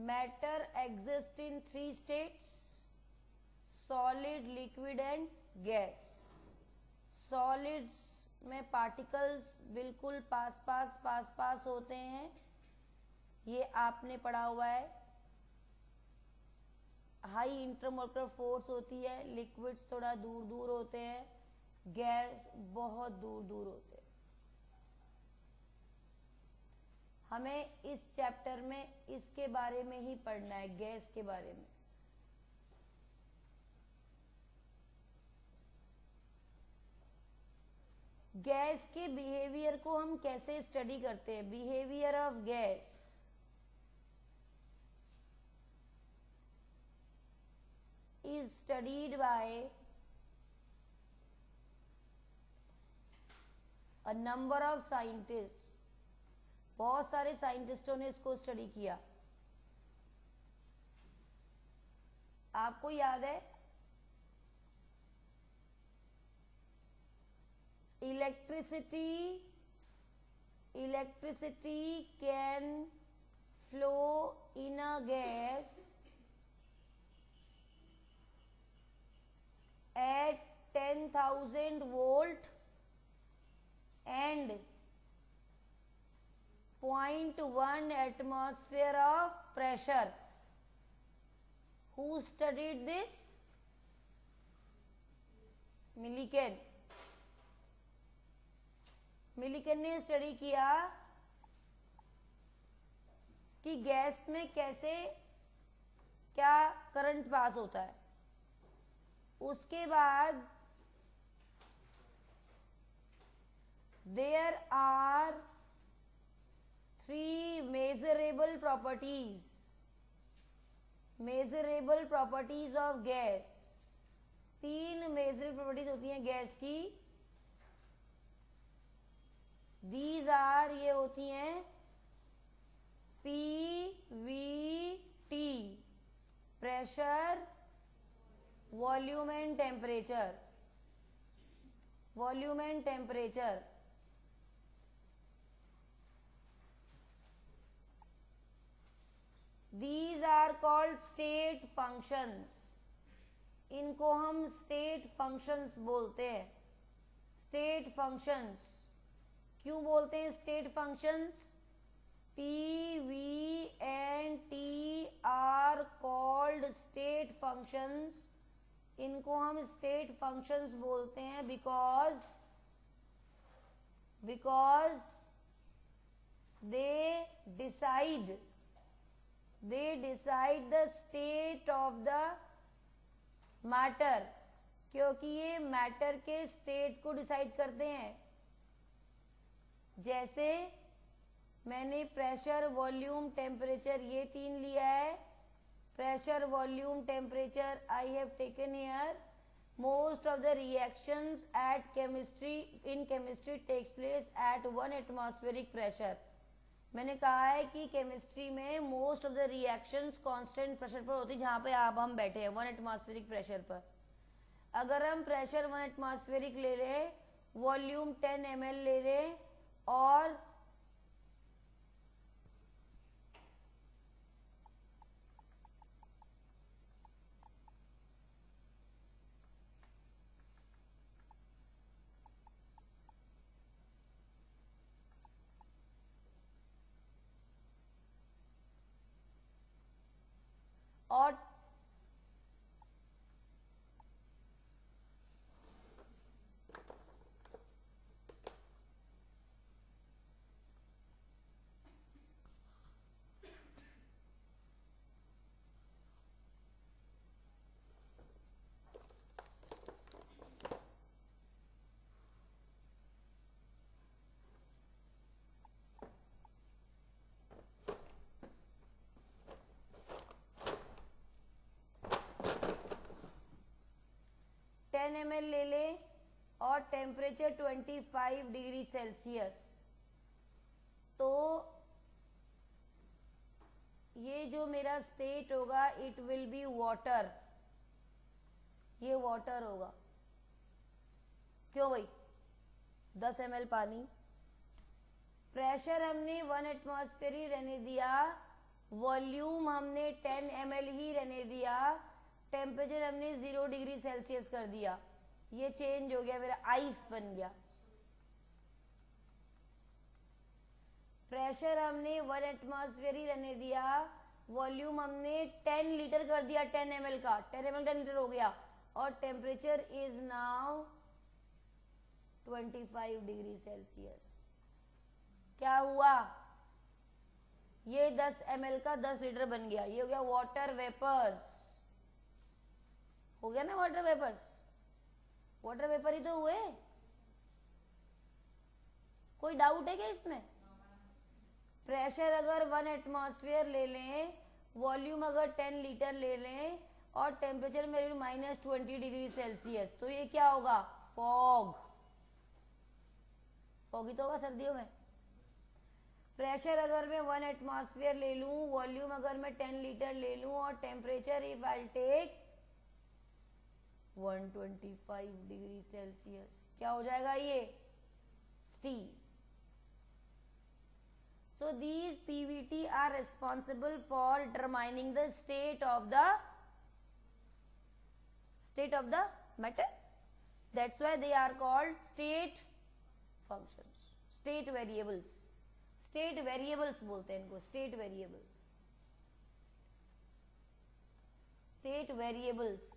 Matter exist in 3 states, solid, liquid and gas. Solids में particles बिल्कुल पास होते हैं, ये आपने पढ़ा हुआ है। हाई इंटरमोलिकुलर फोर्स होती है, लिक्विड्स थोड़ा दूर दूर होते हैं, गैस बहुत दूर दूर होते हैं। हमें इस चैप्टर में इसके बारे में ही पढ़ना है, गैस के बारे में। गैस के बिहेवियर को हम कैसे स्टडी करते हैं? Behaviour of gas is studied by a number of scientists. बहुत सारे साइंटिस्टों ने इसको स्टडी किया। आपको याद है electricity can flow in a gas at 10,000 volt and 0.1 atmosphere of pressure. Who studied this? Millikan. Millikan ने स्टडी किया कि गैस में कैसे क्या करंट पास होता है। उसके बाद there are 3 measurable properties of gas. 3 measurable properties होती हैं गैस की। दीज आर, ये होती हैं PVT, pressure, volume and temperature. These are called state functions. इनको हम स्टेट फंक्शंस बोलते हैं। स्टेट फंक्शंस क्यों बोलते हैं state functions? P, V and T are called state functions. इनको हम स्टेट फंक्शंस बोलते हैं because they decide the state of the matter, क्योंकि ये मैटर के स्टेट को डिसाइड करते हैं। जैसे मैंने प्रेशर, वॉल्यूम, टेम्परेचर ये 3 लिया है। Pressure, volume, temperature I have taken here. Most of the reactions in chemistry takes place at 1 atmospheric pressure. मैंने कहा है कि केमिस्ट्री में most of the reactions constant pressure पर होती है, जहां पे आप हम बैठे हैं 1 एटमॉस्फेरिक प्रेशर पर। अगर हम प्रेशर 1 एटमॉस्फेरिक ले लें, वॉल्यूम 10 ml ले लें और और 10 ml ले लें और टेम्परेचर 25 डिग्री सेल्सियस, तो ये जो मेरा स्टेट होगा इट विल बी वाटर। ये वाटर होगा। क्यों भाई? 10 ml पानी। प्रेशर हमने 1 एटमॉस्फेयर ही रहने दिया वॉल्यूम हमने 10 ml ही रहने दिया, टेम्परेचर हमने 0 डिग्री सेल्सियस कर दिया, ये चेंज हो गया, मेरा आइस बन गया। प्रेशर हमने 1 एटमॉस्फेयर ही रहने दिया, वॉल्यूम हमने 10 लीटर कर दिया, 10 ml का, 10 ml 10 लीटर हो गया, और temperature is now 25 degree Celsius. क्या हुआ? ये 10 ml का 10 लीटर बन गया, ये हो गया वाटर वेपर्स, हो गया ना वाटर वेपर्स, वाटर वेपर ही तो हुए। कोई डाउट है क्या इसमें? प्रेशर अगर 1 एटमॉस्फेयर ले लें, वॉल्यूम अगर 10 लीटर ले लें, और टेम्परेचर में -20 डिग्री सेल्सियस, तो ये क्या होगा? फॉग। फॉग ही तो होगा सर्दियों में। प्रेशर अगर मैं 1 एटमॉस्फेयर ले लूं, वॉल्यूम अगर मैं 10 लीटर ले लूं, और temperature if I take 125 degree Celsius, क्या हो जाएगा? ये steam. So these PVT are responsible for determining the state of the matter. That's why they are called state functions, state variables. State variables बोलते हैं इनको, state variables. State variables.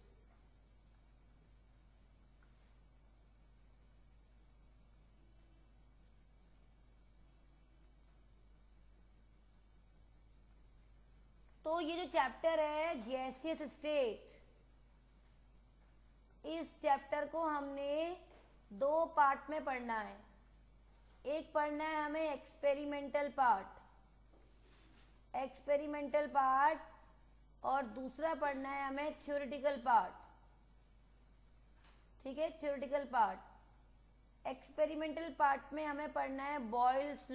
तो ये जो चैप्टर है गैसियस स्टेट, इस chapter को हमने 2 पार्ट में पढ़ना है। एक पढ़ना है हमें एक्सपेरिमेंटल पार्ट, और दूसरा पढ़ना है हमें थ्योरेटिकल पार्ट। ठीक है, थ्योरेटिकल पार्ट। एक्सपेरिमेंटल पार्ट में हमें पढ़ना है बॉयल्स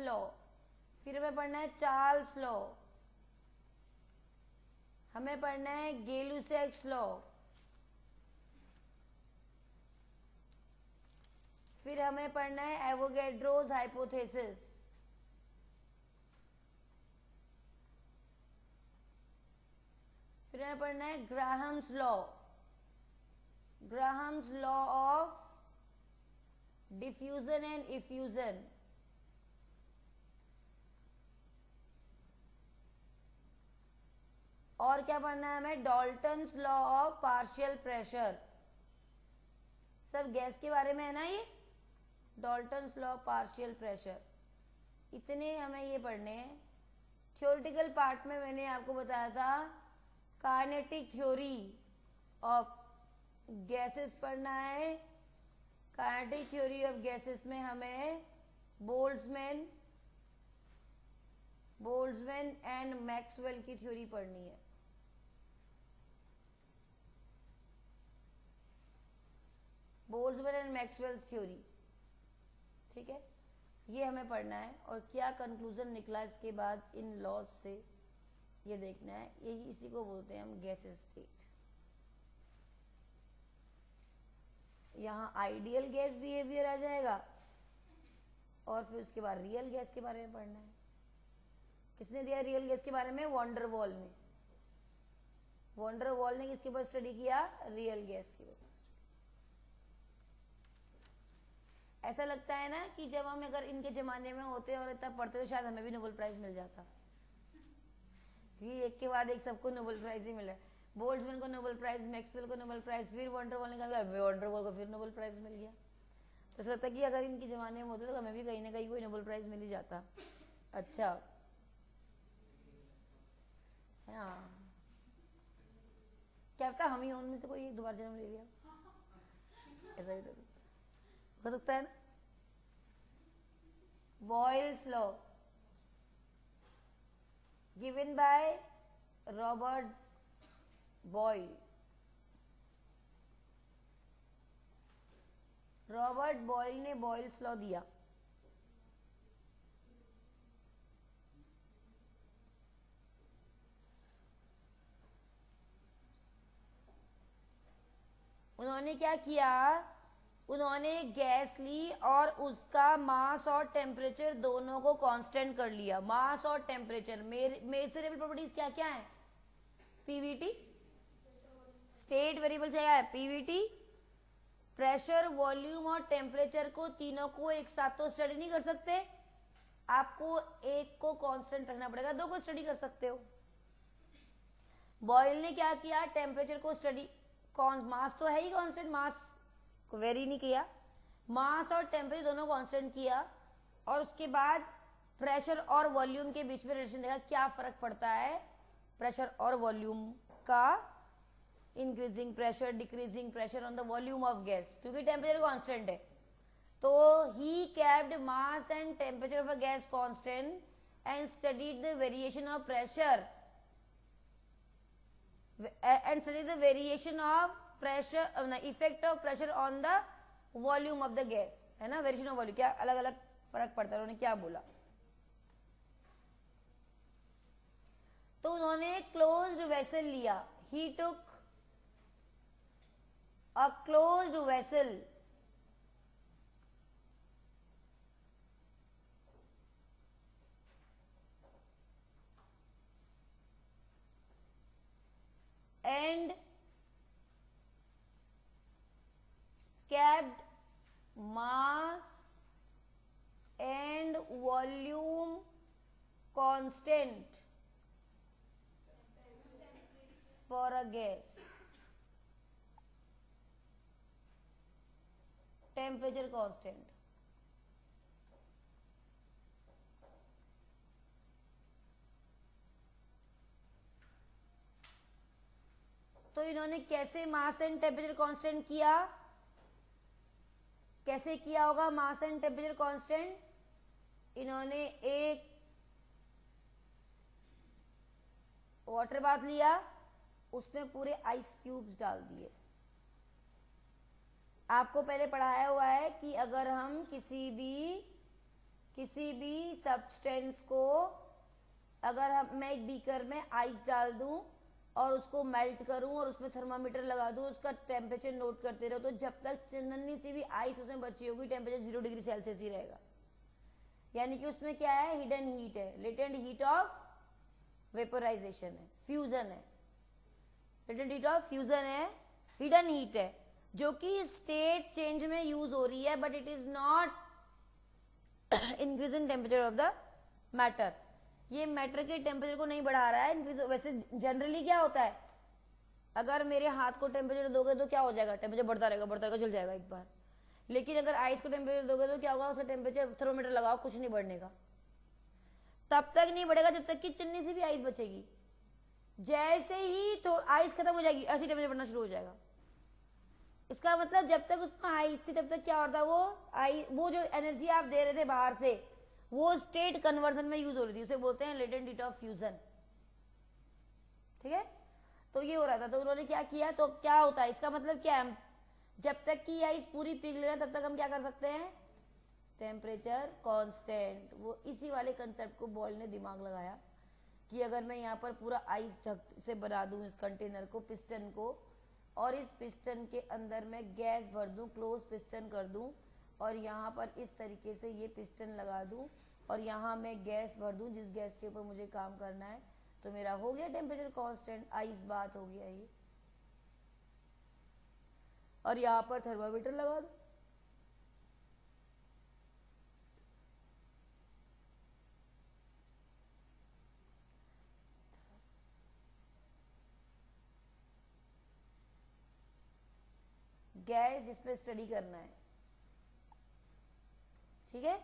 लॉ, फिर हमें पढ़ना है चार्ल्स लॉ, हमें पढ़ना है गै-लुसैक्स लॉ, फिर हमें पढ़ना है एवोगैड्रोस हाइपोथेसिस, फिर हमें पढ़ना है Graham's law of diffusion and effusion, और क्या पढ़ना है हमें? Dalton's law of partial pressure. सब गैस के बारे में है ना ये, Dalton's law of partial pressure, इतने हमें ये पढ़ने हैं। थ्योरेटिकल पार्ट में मैंने आपको बताया था काइनेटिक थ्योरी ऑफ गैसेस पढ़ना है। काइनेटिक थ्योरी ऑफ गैसेस में हमें बोल्ट्जमैन एंड मैक्सवेल की थ्योरी पढ़नी है। बोल्ट्जमैन एंड मैक्सवेल्स थ्योरी, ठीक है, ये हमें पढ़ना है। और क्या कंक्लूजन निकला इसके बाद इन लॉज से, ये देखना है। यही इसी को बोलते हैं हम गैस स्टेट। यहाँ आइडियल गैस बिहेवियर आ जाएगा, और फिर उसके बाद रियल गैस के बारे में पढ़ना है। किसने दिया रियल गैस के बारे में? वॉन डर वॉल ने किसके ऊपर स्टडी किया? रियल गैस के ऊपर। ऐसा लगता है ना कि जब हम अगर इनके जमाने में होते और इतना पढ़ते तो शायद हमें भी नोबेल प्राइज मिल जाता, क्योंकि एक के बाद एक सबको नोबेल प्राइज ही मिला। बोल्ट्जमैन को नोबेल प्राइज, मैक्सवेल को नोबेल प्राइज, फिर वॉन डर वॉल ने कहा वॉन डर वॉल को फिर नोबेल प्राइज मिल गया। तो ऐसा लगता है कि अगर इनके जमाने में होते तो हमें भी कहीं ना कहीं कोई नोबेल प्राइज मिल ही जाता। अच्छा, हाँ, क्या पता हम ही उनमें से कोई एक दोबारा जन्म ले लिया, ऐसा भी तो हो सकता है ना। Boyle's law given by Robert Boyle. Robert Boyle ने बॉयल्स लॉ दिया। उन्होंने क्या किया? उन्होंने गैस ली और उसका मास और टेम्परेचर दोनों को कांस्टेंट कर लिया। मास और टेम्परेचर मेजरेबल प्रॉपर्टीज क्या क्या है? पीवीटी, स्टेट वेरिएबल क्या है? पीवीटी, प्रेशर, वॉल्यूम और टेम्परेचर को तीनों को एक साथ तो स्टडी नहीं कर सकते, आपको एक को कांस्टेंट रखना पड़ेगा, दो को स्टडी कर सकते हो। बॉयल ने क्या किया? टेम्परेचर को स्टडी, मास तो है ही कांस्टेंट, मास को वेरी नहीं किया, मास और टेम्परेचर दोनों कांस्टेंट किया, और उसके बाद प्रेशर और वॉल्यूम के बीच में रिलेशन देखा क्या फर्क पड़ता है प्रेशर और वॉल्यूम का, increasing pressure, decreasing pressure on the volume of gas, क्योंकि टेम्परेचर कांस्टेंट है। तो he kept mass and temperature of a gas constant and studied the variation of pressure and study the variation of pressure, effect of pressure on the volume of the gas, है ना? Variation of volume, क्या अलग अलग फर्क पड़ता है, उन्होंने क्या बोला। तो उन्होंने क्लोज्ड वेसल लिया, he took a closed vessel and kept mass and volume constant for a gas, temperature constant। तो इन्होंने कैसे मास एंड टेम्परेचर कांस्टेंट किया? कैसे किया होगा मास एंड टेम्परेचर कांस्टेंट? इन्होंने एक वाटर बाथ लिया, उसमें पूरे आइस क्यूब्स डाल दिए। आपको पहले पढ़ाया हुआ है कि अगर हम किसी भी सब्सटेंस को, अगर मैं एक बीकर में आइस डाल दूं और उसको मेल्ट करूं और उसमें थर्मामीटर लगा दूं, उसका टेम्परेचर नोट करते रहो, तो जब तक नन्ही सी भी आइस उसमें बची होगी टेम्परेचर 0 डिग्री सेल्सियस ही रहेगा। यानी कि उसमें क्या है? हिडन हीट है, लेटेंट हीट ऑफ वेपोराइजेशन है, फ्यूजन है, लेटेंट हीट ऑफ फ्यूजन है, हिडन हीट है, जो कि स्टेट चेंज में यूज हो रही है, but it is not increase in temperature of the matter. ये मैटर के टेम्परेचर को नहीं बढ़ा रहा है, इंक्रीज। वैसे जनरली क्या होता है, अगर मेरे हाथ को टेम्परेचर दोगे तो क्या हो जाएगा? टेम्परेचर बढ़ता रहेगा, चल जाएगा एक बार। लेकिन अगर आइस को टेम्परेचर दोगे तो क्या होगा? उसका टेम्परेचर, थर्मोमीटर लगाओ, कुछ नहीं बढ़ने का, तब तक नहीं बढ़ेगा जब तक कि चिन्नी सी भी आइस बचेगी। जैसे ही तो आइस खत्म हो जाएगी, ऐसी टेम्परेचर बढ़ना शुरू हो जाएगा। इसका मतलब जब तक उसमें आइस थी तब तक क्या होता है? वो जो एनर्जी आप दे रहे थे बाहर से, वो स्टेट कन्वर्जन में यूज हो रही थी, उसे बोलते हैं लेटेंट हीट ऑफ फ्यूजन। ठीक है, तो ये हो रहा था। तो उन्होंने क्या किया, तो क्या होता है इसका मतलब क्या है? जब तक कि आइस पूरी पिघल रही है तब तक हम क्या कर सकते हैं? Temperature constant. वो इसी वाले कंसेप्ट को बॉयल ने दिमाग लगाया कि अगर मैं यहाँ पर पूरा आइस ढक से बना दूं इस कंटेनर को, पिस्टन को, और इस पिस्टन के अंदर मैं गैस भर दूं, क्लोज पिस्टन कर दूं, और यहाँ पर इस तरीके से ये पिस्टन लगा दूं और यहाँ मैं गैस भर दूं जिस गैस के ऊपर मुझे काम करना है, तो मेरा हो गया टेम्परेचर कांस्टेंट, आइस बात हो गया ये। और यहाँ पर थर्मामीटर लगा दो, गैस जिसपे स्टडी करना है। ठीक है,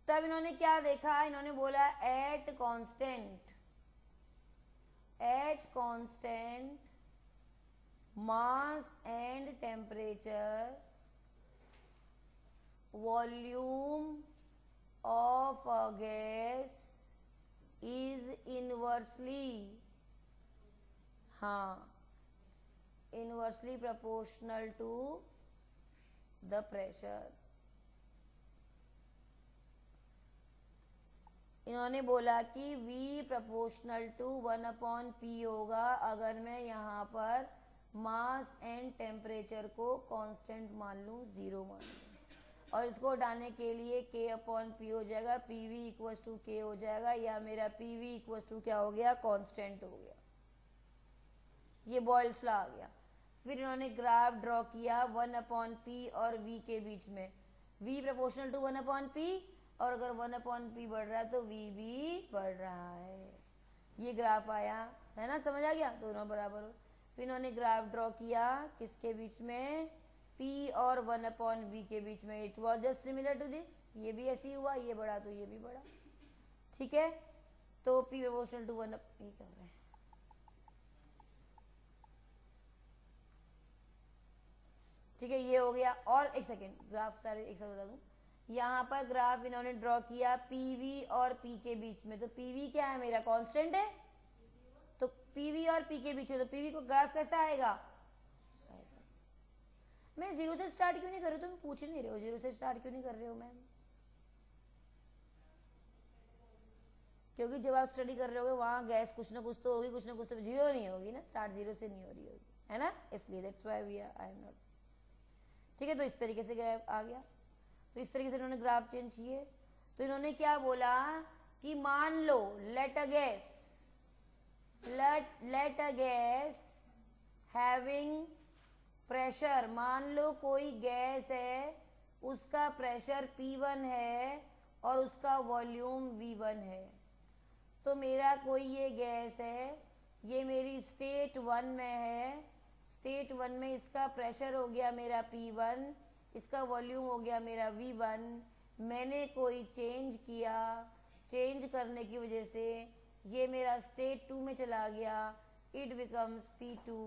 तब इन्होंने क्या देखा? इन्होंने बोला at constant mass and temperature volume of a gas is inversely proportional to the pressure. इन्होंने बोला कि V प्रोपोर्शनल टू 1/P होगा अगर मैं यहाँ पर मास एंड टेम्परेचर को कांस्टेंट मान लूँ, 0 मान लूँ, और इसको हटाने के लिए K/P हो जाएगा, PV इक्वल्स टू K हो जाएगा, या मेरा PV इक्वल्स टू क्या हो गया, कांस्टेंट हो गया। ये बॉयल्स लॉ आ गया। फिर इन्होंने ग्राफ ड्रॉ किया 1/P और V के बीच में, V प्रोपोर्शनल टू 1/P, और अगर 1/P बढ़ रहा है तो V भी बढ़ रहा है। ये ग्राफ आया है ना, समझ आ गया, दोनों बराबर हो। फिर इन्होंने ग्राफ ड्रॉ किया किसके बीच में, P और 1/V के बीच में। It was just similar to this, ये भी ऐसे ही हुआ, ये बढ़ा तो ये भी बढ़ा, ठीक है। तो P प्रोपोर्शनल टू 1/P कर रहे हैं, ठीक है, ये हो गया। और एक सेकेंड, ग्राफ सारे एक साथ बता दूं। यहाँ पर ग्राफ इन्होंने ड्रॉ किया PV और P के बीच में, तो PV क्या है मेरा, कांस्टेंट है, तो PV और P के बीच में, तो PV को ग्राफ कैसा आएगा, ऐसा। मैं 0 से स्टार्ट क्यों नहीं कर रही, तुम पूछ ही नहीं रहे हो, 0 से स्टार्ट क्यों नहीं कर रहे हो मैम? क्योंकि जब आप स्टडी कर रहे होगे वहां गैस कुछ ना कुछ तो होगी, कुछ ना कुछ तो 0 नहीं होगी ना, स्टार्ट 0 से नहीं हो रही होगी, है ना, इसलिए that's why we are, I am not, ठीक है। तो इस तरीके से ग्राफ आ गया। तो इस तरीके से इन्होंने ग्राफ चेंज किए। तो इन्होंने क्या बोला कि मान लो let a gas having pressure, मान लो कोई गैस है, उसका प्रेशर P1 है और उसका वॉल्यूम V1 है। तो मेरा कोई ये गैस है, ये मेरी स्टेट 1 में है, स्टेट 1 में इसका प्रेशर हो गया मेरा P1, इसका वॉल्यूम हो गया मेरा V1। मैंने कोई चेंज किया, चेंज करने की वजह से ये मेरा स्टेट 2 में चला गया, it becomes P2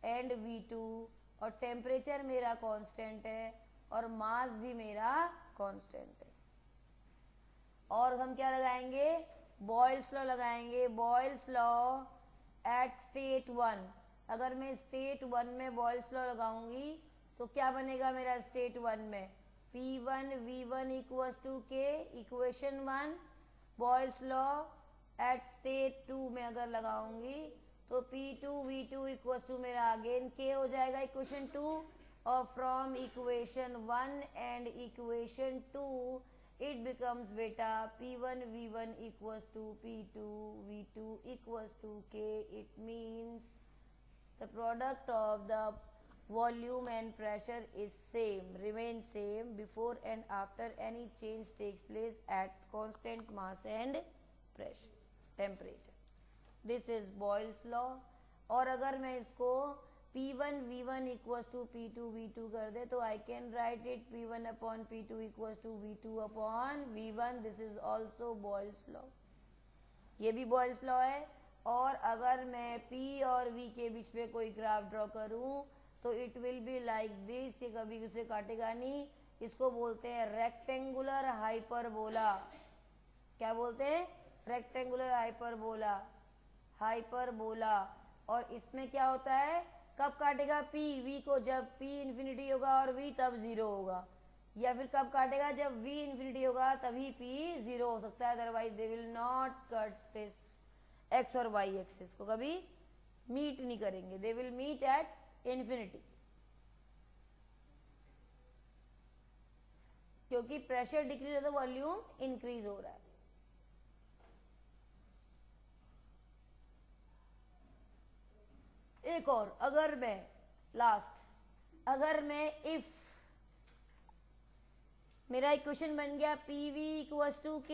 and V2, और टेम्परेचर मेरा कांस्टेंट है और मास भी मेरा कांस्टेंट है। और हम क्या लगाएंगे, बॉयल्स लॉ लगाएंगे। बॉयल्स लॉ एट स्टेट 1, अगर मैं स्टेट 1 में बॉयल्स लॉ लगाऊंगी तो क्या बनेगा मेरा स्टेट 1 में, P1 V1 equals to K, equation 1। Boyle's law at state 2 में अगर लगाऊंगी तो P2 V2 इक्वल्स टू मेरा अगेन K हो जाएगा, इक्वेशन 2। और from equation 1 and equation 2 it becomes beta P1 V1 equals to P2 V2 equals to K. It means the product of the volume and pressure is same, remain same before and after any change takes place at constant mass and pressure, temperature. This is Boyle's law. और अगर मैं इसको P1 V1 equals to P2 V2 कर दे तो I can write it P1 upon P2 equals to V2 upon V1. This is also Boyle's law. ये भी Boyle's law है। और अगर मैं P और V के बीच में कोई ग्राफ ड्रॉ करूं तो it will be like this, ये कभी उसे काटेगा नहीं। इसको बोलते हैं रेक्टेंगुलर हाइपरबोला। क्या बोलते हैं, रेक्टेंगुलर हाइपरबोला, हाइपरबोला। और इसमें क्या होता है, कब काटेगा P V को, जब P इन्फिनिटी होगा और V तब 0 होगा, या फिर कब काटेगा जब V इन्फिनिटी होगा तभी P 0 हो सकता है, otherwise they will not cut this X और वाई एक्सिस को कभी मीट नहीं करेंगे, they will meet at infinity, क्योंकि प्रेशर डिक्रीज हो तो वॉल्यूम इंक्रीज हो रहा है। एक और, अगर मैं लास्ट, अगर मैं इफ मेरा इक्वेशन बन गया PV equals to K,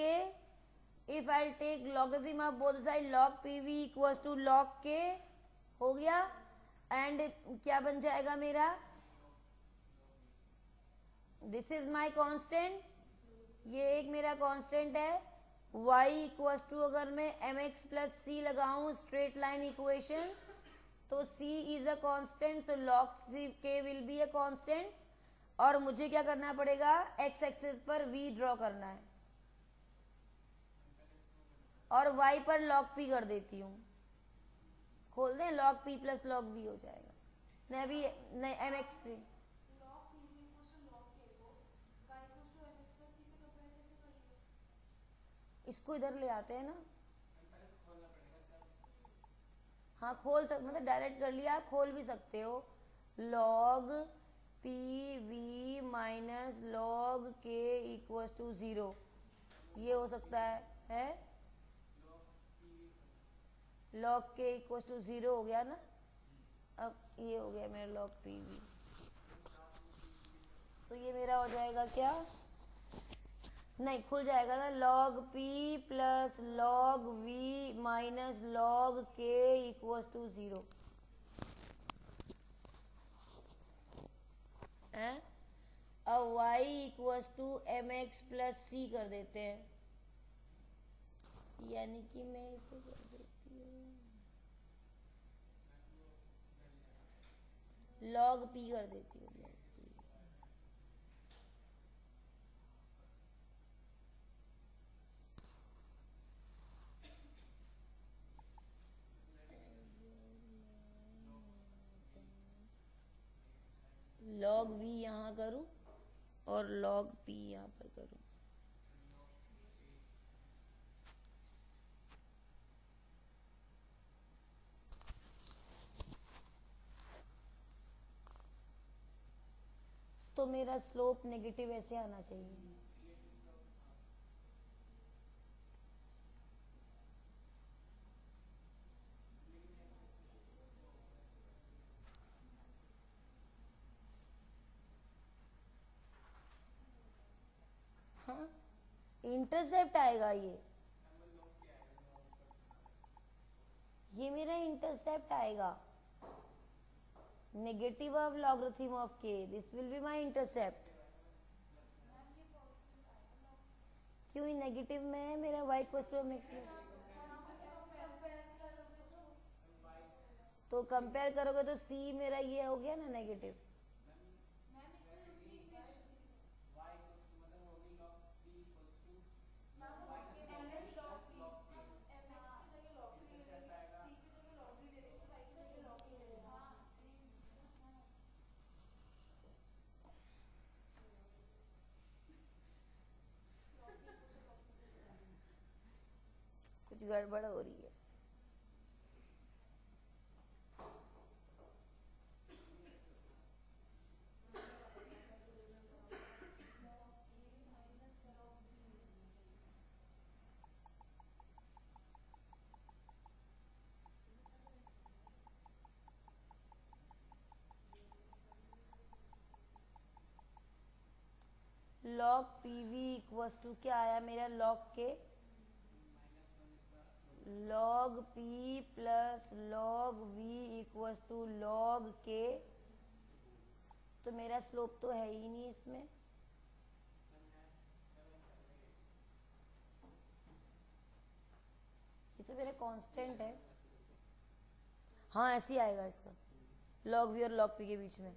if I take logarithm of both side log PV equals to log K, हो गया। एंड क्या बन जाएगा मेरा, दिस इज माई कांस्टेंट, ये एक मेरा कांस्टेंट है। y इक्वल्स टू अगर मैं mx प्लस c लगाऊं स्ट्रेट लाइन इक्वेशन, तो c is a constant, so log k will be a constant. और मुझे क्या करना पड़ेगा, x एक्सिस पर v ड्रॉ करना है और y पर log p कर देती हूँ, खोल दें, log p plus log v हो जाएगा। नहीं अभी नहीं, mx भी इसको इधर ले आते हैं ना, हाँ खोल सकते, मतलब डायरेक्ट कर लिया, आप खोल भी सकते हो। log P we minus log के इक्वल टू 0, ये हो सकता है? log के इक्वल टू 0 हो गया ना। अब ये हो गया मेरा log पी वी, तो ये मेरा हो जाएगा क्या, नहीं खुल जाएगा ना, log p plus log v minus log k equal to 0 है। अब y equal to M X plus C कर देते हैं, यानी कि मैं इसे कर देती हूँ log p कर देती हूँ, log v यहाँ करूँ और log p यहाँ पर करूँ। तो मेरा स्लोप नेगेटिव ऐसे आना चाहिए। हाँ इंटरसेप्ट आएगा, ये मेरा इंटरसेप्ट आएगा, negative of logarithm of k, this will be my intercept. क्यों नेगेटिव में है मेरा y इक्वल्स टू mx में, तो कंपेयर करोगे तो c मेरा ये हो गया ना नेगेटिव। कुछ गड़बड़ हो रही है। log P V equals to क्या आया मेरा, log K, log p plus log v equals to log k, तो मेरा स्लोप तो है ही नहीं इसमें। ये तो मेरा कांस्टेंट है। हाँ ऐसे ही आएगा इसका, log v और log p के बीच में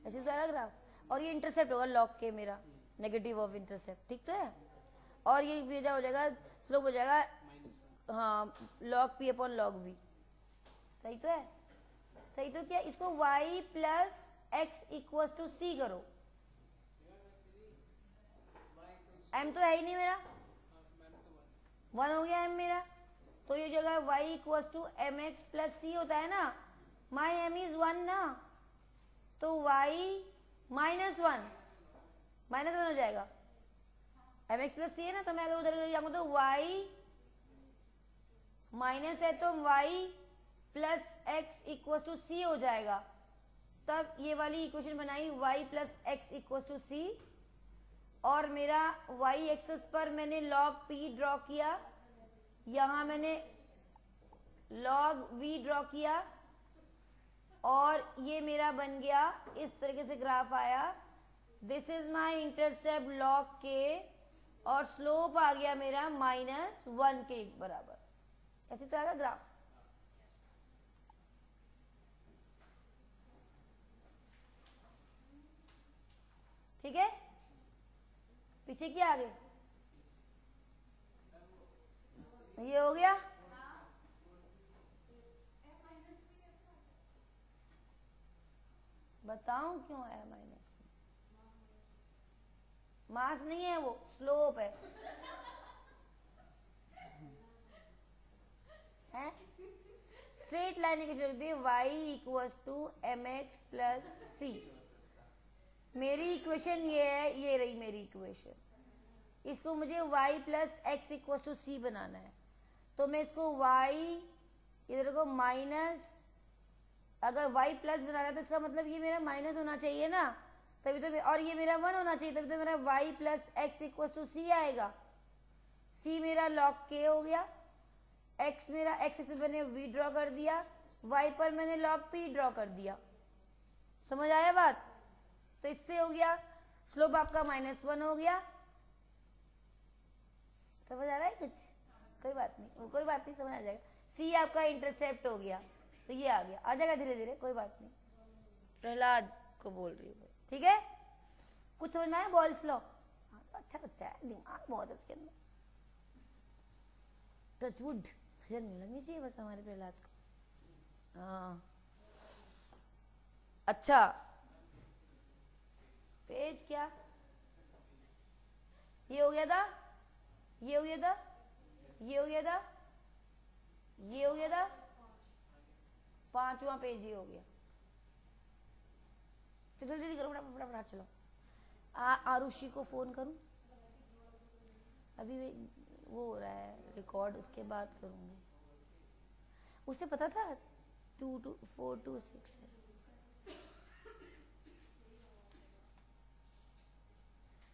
ऐसे तो आएगा ग्राफ, और ये इंटरसेप्ट होगा log k मेरा, नेगेटिव ऑफ इंटरसेप्ट, ठीक तो है। और ये भेजा हो जाएगा, स्लोप हो जाएगा हाँ log p upon log v, सही तो है। सही तो क्या, इसको y plus X equal to C करो, m तो है ही नहीं मेरा, 1 हो गया m मेरा, तो ये जगह y equal to M X plus C होता है ना, माई m इज 1 ना, तो y माइनस वन हो जाएगा, एम एक्स प्लस सी है ना, तो मैं अगर उधर जाऊंगा तो y माइनस है तो y plus X equal to C हो जाएगा। तब ये वाली इक्वेशन बनाई y plus X equal to C, और मेरा y एक्सेस पर मैंने log p ड्रॉ किया, यहां मैंने log v ड्रॉ किया, और ये मेरा बन गया इस तरीके से ग्राफ आया, this is my intercept log k, और स्लोप आ गया मेरा -1 के बराबर, ऐसे तो आएगा ग्राफ। ठीक है, पीछे क्या आगे, ये हो गया। बताऊं क्यों आया माइनस, मास नहीं है वो, स्लोप है, स्ट्रेट लाइन इक्वेशन लिखते हैं y equals to mx plus C. मेरी इक्वेशन ये है, ये रही मेरी इक्वेशन। इसको मुझे y plus X equals to C बनाना है, तो मैं इसको y इधर को माइनस, अगर y प्लस बनाना है तो इसका मतलब ये मेरा माइनस होना चाहिए ना, तभी तो, और ये मेरा 1 होना चाहिए, तभी तो मेरा y plus X equals to C आएगा। c मेरा log k हो गया, x मेरा x से मैंने v ड्रॉ कर दिया, y पर मैंने log p ड्रॉ कर दिया। समझ आया बात? तो इससे हो गया स्लोप आपका -1 हो गया। समझ आ रहा है कुछ? कोई बात नहीं, कोई बात नहीं, समझ आ जाएगा। c आपका इंटरसेप्ट हो गया, तो ये आ गया, आ जाएगा धीरे धीरे, कोई बात नहीं। प्रहलाद को बोल रही हूँ, ठीक है? कुछ समझ में आया? बॉयल्स लॉ अच्छा बच्चा है, दिमाग बहुत है उसके अंदर। टचवुड नजर नहीं लगनी चाहिए बस हमारे प्रहलाद को। हाँ अच्छा, पेज क्या ये हो गया था, ये हो गया था, ये हो गया था, ये हो गया था, 5वां पेज ये हो गया। जल्दी जल्दी करो, फटाफट चलो। आरुषि को फोन करूं, अभी वो हो रहा है रिकॉर्ड, उसके बाद करूंगी। उसे पता था 22426 है।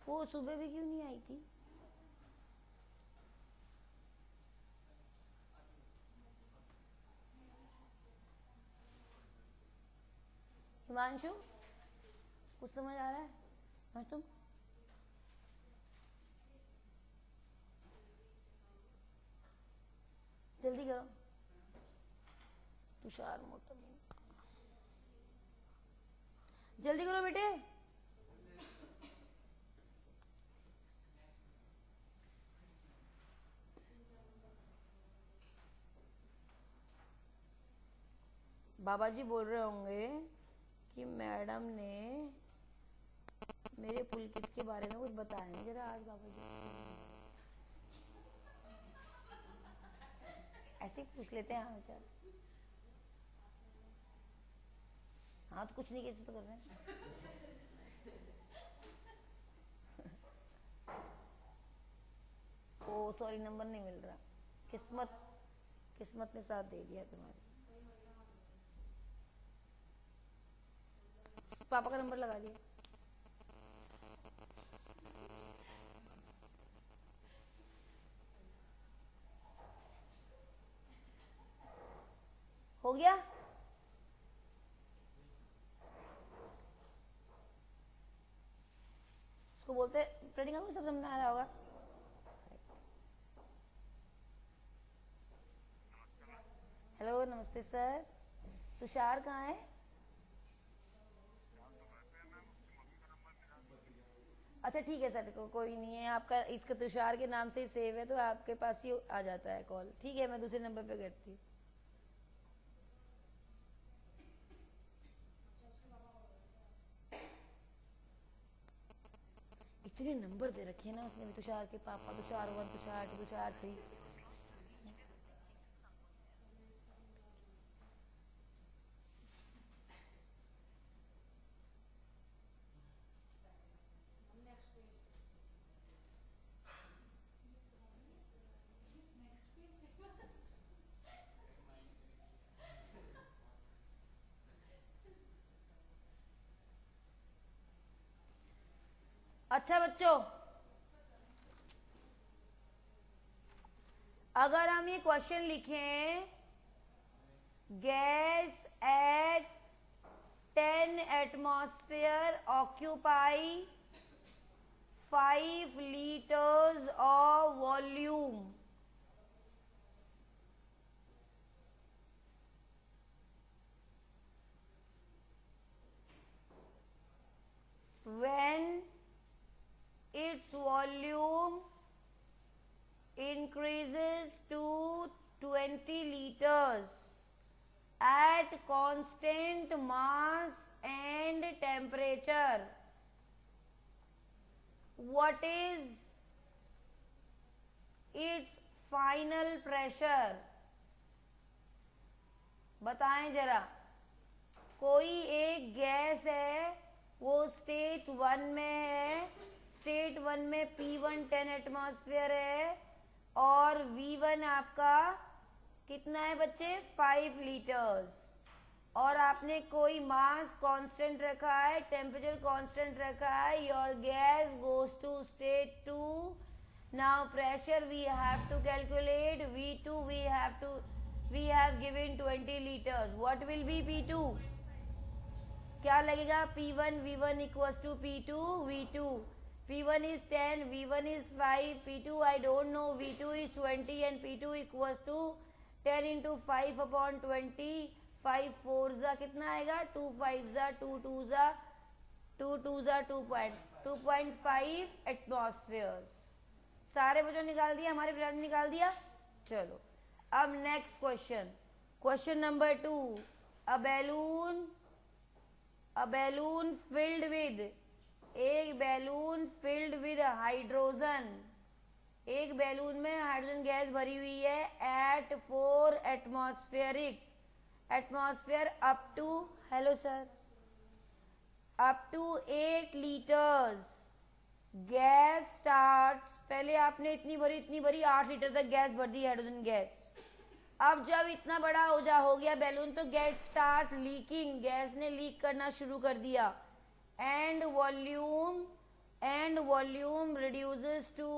वो सुबह भी क्यों नहीं आई थी? हिमांशु कुछ समझ आ रहा है? तुम जल्दी करो। तुषार मोटर, जल्दी करो बेटे। बाबा जी बोल रहे होंगे कि मैडम ने मेरे पुलकित के बारे में कुछ बताया नहीं, जरा आज बाबा जी ऐसे पूछ लेते हैं। हाँ चल, हाँ तो कुछ नहीं, कैसे तो कर रहे हैं। ओ सॉरी, नंबर नहीं मिल रहा। किस्मत ने साथ दे दिया तुम्हारी। पापा का नंबर लगा लिया। हो गया? उसको बोलते प्रिंटिंग को सब समझ में आ रहा होगा। हेलो नमस्ते सर, तुषार कहाँ है? अच्छा ठीक है सर, कोई नहीं है, आपका इसका तुषार के नाम से ही सेव है, तो आपके पास ही आ जाता है कॉल। ठीक है, मैं दूसरे नंबर पे करती हूँ। इतने नंबर दे रखे हैं ना उसने भी, तुषार के पापा, तुषार 1, तुषार 2, तुषार 3। अच्छा बच्चों, अगर हम ये क्वेश्चन लिखें, gas at 10 atmosphere occupy 5 liters of volume, when its volume increases to 20 liters at constant mass and temperature, what is its final pressure? बताएं जरा। कोई एक गैस है, वो स्टेट 1 में है, स्टेट 1 में P1 10 एटमॉस्फेयर है और V1 आपका कितना है बच्चे 5 लीटर्स, और आपने कोई मास कांस्टेंट रखा है, टेम्परेचर कांस्टेंट रखा है, your gas goes to state 2. Now pressure we have to calculate, V2 we have given 20 liters. What will be P2? क्या लगेगा? P1 V1 equals to P2 V2. P1 is 10, V1 is 5, P2 I don't know, V2 is 20 and P2 equals to 10 into 5 upon 20. 5 4 जा कितना आएगा? 2 5 जा 2 2 जा 2 2 जा 2.5 एटमॉस्फेयर्स. सारे बच्चों निकाल दिया, हमारे फ्रेंड ने निकाल दिया. चलो अब next question, question number 2. A balloon filled with, एक बैलून फिल्ड विद हाइड्रोजन, एक बैलून में हाइड्रोजन गैस भरी हुई है at 4 atmosphere up to, hello sir, up to 8 litres. Gas starts, पहले आपने इतनी भरी 8 लीटर तक गैस भर दी हाइड्रोजन गैस. अब जब इतना बड़ा हो गया बैलून तो गैस स्टार्ट लीकिंग, गैस ने लीक करना शुरू कर दिया. And volume reduces to,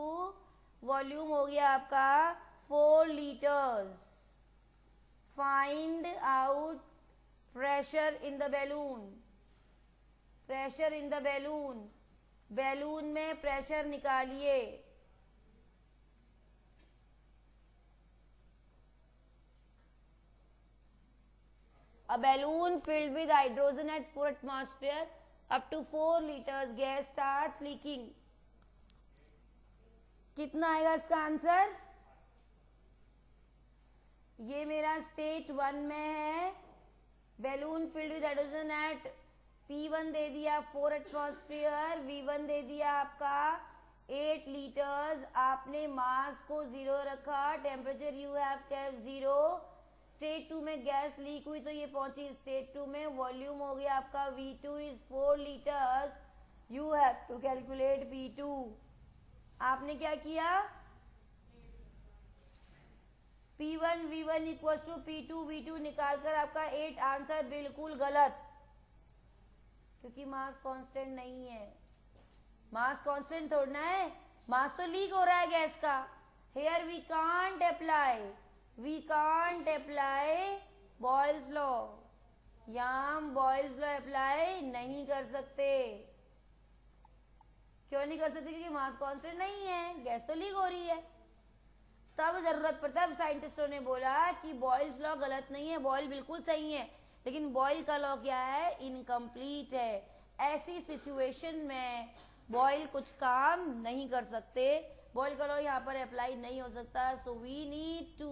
volume हो गया आपका 4 litres. Find out pressure in the balloon, pressure in the balloon, balloon में प्रेशर निकालिए. A balloon filled with hydrogen at 4 atmosphere up to 4 liters gas starts leaking. कितना आएगा इसका answer? ये मेरा स्टेट 1 में है, balloon filled with hydrogen at P1 दे दिया 4 एटमॉस्फेयर, V1 दे दिया आपका 8 लीटर्स. आपने मास को 0 रखा, temperature you have kept 0. State 2 में गैस लीक हुई तो ये पहुंची स्टेट 2 में. वॉल्यूम हो गया आपका V2 is 4 litres. You have to calculate P2. आपने क्या किया? P1 V1 equals to P2 V2 निकालकर आपका 8. आंसर बिल्कुल गलत, क्योंकि मास कांस्टेंट नहीं है. मास कांस्टेंट थोड़ा है, मास तो लीक हो रहा है गैस का. Here we can't apply Boyle's law, यहाँ हम बॉयल्स लॉ अप्लाई नहीं कर सकते. क्यों नहीं कर सकते? क्योंकि मास कांस्टेंट नहीं है, गैस तो लीक हो रही है. तब जरूरत पड़ता है, साइंटिस्टों ने बोला कि बॉयल्स लॉ गलत नहीं है, बॉयल बिल्कुल सही है, लेकिन बॉयल का लॉ क्या है? इनकम्प्लीट है. ऐसी सिचुएशन में बॉयल कुछ काम नहीं कर सकते, बॉयल का लॉ यहाँ पर अप्लाई नहीं हो सकता. So we need to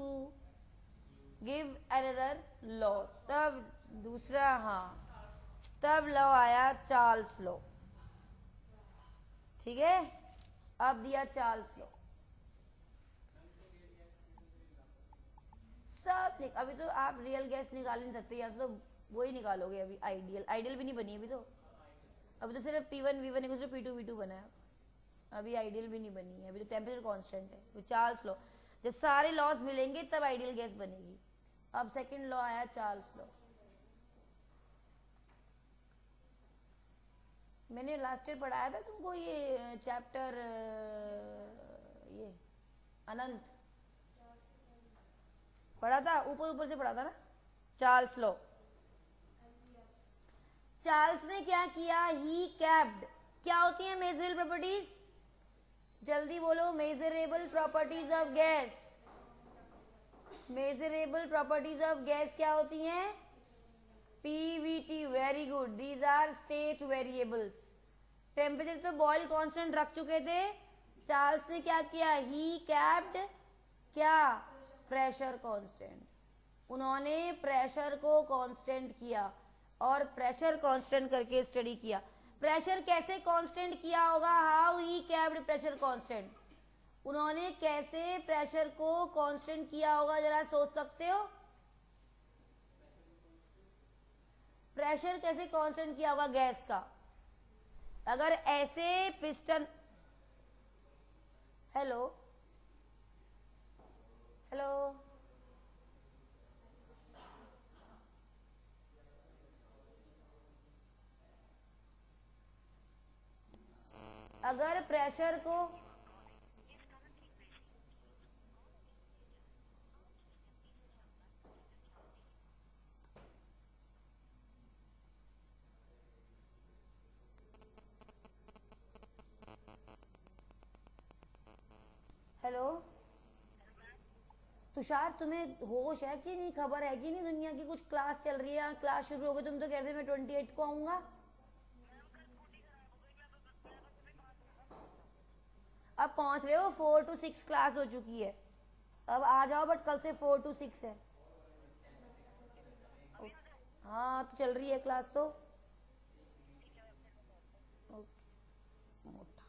give another law. तब दूसरा, हाँ, तब लॉ आया चार्ल्स लॉ. ठीक है, अब दिया चार्ल्स लॉ. सब अभी तो आप रियल गैस निकाल नहीं सकते, यहाँ से तो वही निकालोगे. अभी आइडियल भी नहीं बनी अभी तो सिर्फ P1 V1 P2 V2 बना है. अभी आइडियल भी नहीं बनी है, अभी तो टेम्परेचर कांस्टेंट है. वो चार्ल्स लॉ, जब सारे लॉज मिलेंगे तब आइडियल गैस बनेगी. अब सेकंड लॉ आया चार्ल्स लॉ. मैंने लास्ट ईयर पढ़ाया था तुमको ये चैप्टर, ये अनंत पढ़ा था, ऊपर से पढ़ा था ना. Charles law. चार्ल्स ने क्या किया? He kept. क्या होती है मेजरेबल प्रॉपर्टीज? जल्दी बोलो. Measurable properties of gas. Measurable properties of gas क्या होती हैं? PVT. Very good. These are state variables. Temperature तो बॉयल कांस्टेंट रख चुके थे. चार्ल्स ने क्या किया? ही कैप्ड क्या? Pressure constant. उन्होंने प्रेशर को कांस्टेंट किया और प्रेशर कांस्टेंट करके स्टडी किया. प्रेशर कैसे कांस्टेंट किया होगा? How he kept pressure constant. उन्होंने कैसे प्रेशर को कांस्टेंट किया होगा, जरा सोच सकते हो? प्रेशर कैसे कांस्टेंट किया होगा गैस का? अगर ऐसे पिस्टन, हेलो हेलो, अगर प्रेशर को, हेलो तुषार, तुम्हें होश है कि नहीं, खबर है कि नहीं दुनिया की? कुछ क्लास चल रही है, क्लास शुरू हो गई, तुम तो कह रहे मैं 28 को आऊंगा। अब पहुंच रहे हो, 4 to 6 क्लास हो चुकी है, अब आ जाओ, बट कल से 4 to 6 है। हाँ तो चल रही है क्लास तो। मोटा,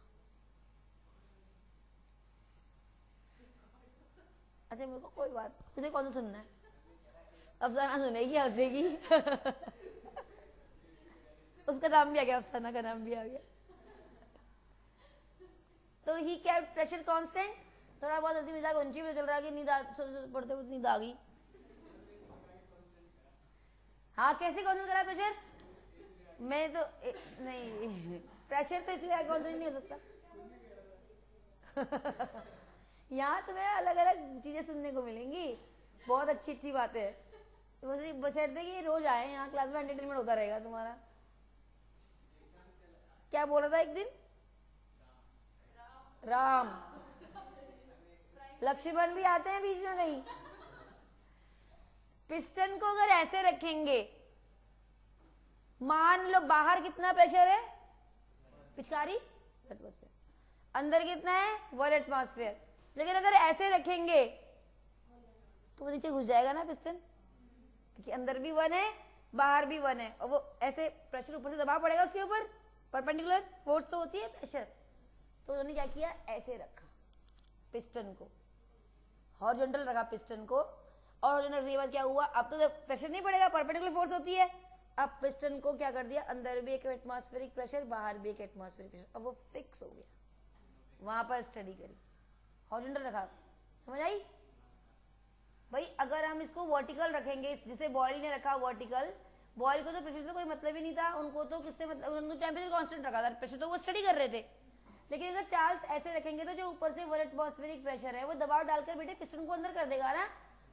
अच्छा मेरे को कोई बात, तुझे कौन सा सुनना है? अफसाना सुनेगी, हंसेगी। उसका नाम भी आ गया, अफसाना का नाम भी आ गया। तो ही केप्ट प्रेशर कांस्टेंट। थोड़ा बहुत हंसी मजाक उनकी भी चल रहा है कि नींद पढ़ते पढ़ते नींद आ गई। हाँ कैसे कांस्टेंट करा प्रेशर? मैं तो नहीं, प्रेशर तो इसलिए कांस्टेंट नहीं हो सकता। यहाँ तुम्हें अलग अलग चीजें सुनने को मिलेंगी, बहुत अच्छी अच्छी बातें है। बशर्ते कि रोज आए यहाँ क्लास में, एंटरटेनमेंट होता रहेगा तुम्हारा। क्या बोल रहा था एक दिन? राम लक्ष्मण भी आते हैं बीच में कहीं। पिस्टन को अगर ऐसे रखेंगे, मान लो बाहर कितना प्रेशर है पिचकारी, एटमॉस्फेयर, अंदर कितना है 1 एटमॉस्फेयर, लेकिन अगर ऐसे रखेंगे तो वो नीचे घुस जाएगा ना पिस्टन, क्योंकि अंदर भी 1 है बाहर भी 1 है, और वो ऐसे प्रेशर ऊपर से दबाव पड़ेगा उसके ऊपर, परपेंडिकुलर फोर्स तो होती है प्रेशर। तो उन्होंने क्या किया, ऐसे रखा पिस्टन को, हॉरिजॉन्टल रखा पिस्टन को, और हॉरिजॉन्टल रखने के बाद क्या हुआ, अब तो प्रेशर नहीं पड़ेगा, परपेंडिकुलर फोर्स होती है। अब पिस्टन को क्या कर दिया, अंदर भी एक एटमॉस्फेरिक प्रेशर, बाहर भी एक एटमॉस्फेरिक प्रेशर, अब वो फिक्स हो गया। वहां पर स्टडी करी, हॉरिजॉन्टल रखा, समझ आई भाई? अगर हम इसको वर्टिकल रखेंगे, जिसे बॉयल ने रखा वर्टिकल, बॉयल को तो प्रेशर से कोई मतलब ही नहीं था, उनको तो किससे मतलब, उनको टेम्परेचर कांस्टेंट रखा था, प्रेशर तो वो स्टडी कर रहे थे। लेकिन अगर चार्ल्स ऐसे रखेंगे तो जो ऊपर से 1 एटमॉस्फेरिक प्रेशर है वो दबाव डालकर बेटे पिस्टन को अंदर कर देगा ना,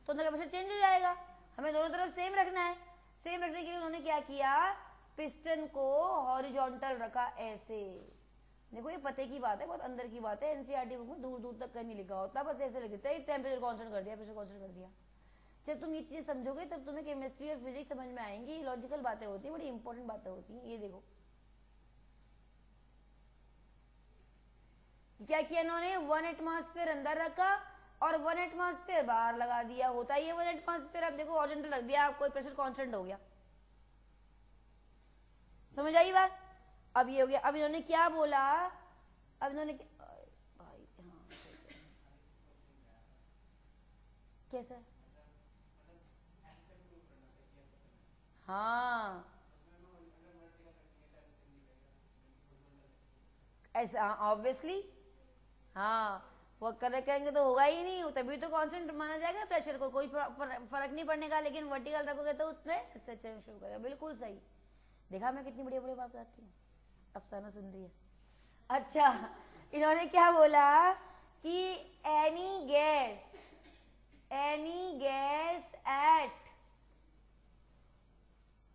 तो अंदर का प्रेशर चेंज हो जाएगा। हमें दोनों तरफ सेम रखना है। सेम रखने के लिए उन्होंने क्या किया, पिस्टन को हॉरिजॉन्टल रखा ऐसे। देखो ये पते की बात है, बहुत अंदर की बात है, एनसीईआरटी बुक में दूर दूर तक कहीं नहीं लिखा होता, बस ऐसे लिख देते हैं टेम्परेचर कांस्टेंट कर दिया, प्रेशर कांस्टेंट कर दिया। जब तुम ये चीजें समझोगे तब तुम्हें केमिस्ट्री और फिजिक्स समझ में आएंगी, लॉजिकल बातें होती है, बड़ी इंपॉर्टेंट बातें होती हैं। ये देखो क्या किया इन्होंने, 1 एटमॉस्फेयर अंदर रखा और 1 एटमॉस्फेयर बाहर लगा दिया, होता ही है 1 एटमॉस्फेयर। अब देखो हॉरिजॉन्टल रख दिया, आपको प्रेशर कांस्टेंट हो गया, समझ आई बात? अब ये हो गया। अब इन्होंने क्या बोला, अब इन्होंने भाई हाँ कैसा, हाँ ऐसा ऑब्वियसली, हाँ वो करेक्ट करेंगे तो होगा ही नहीं, तभी तो कांस्टेंट माना जाएगा प्रेशर को, कोई फर्क नहीं पड़ने का। लेकिन वर्टिकल रखोगे तो उसमें इससे चलना शुरू करेगा, बिल्कुल सही। देखा मैं कितनी बढ़िया बढ़िया बात बताती हूँ, अफसाना सुन रही है। अच्छा इन्होंने क्या बोला कि any gas at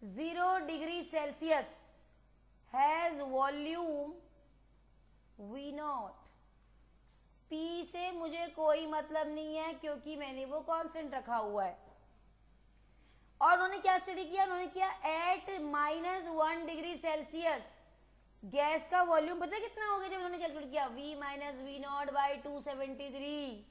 0 degree Celsius has volume V0। P से मुझे कोई मतलब नहीं है क्योंकि मैंने वो कांस्टेंट रखा हुआ है। और उन्होंने क्या स्टडी किया, उन्होंने किया एट -1 डिग्री सेल्सियस गैस का वॉल्यूम पता है कितना हो गया, जब उन्होंने कैलकुलेट किया V माइनस V0 बाई 273।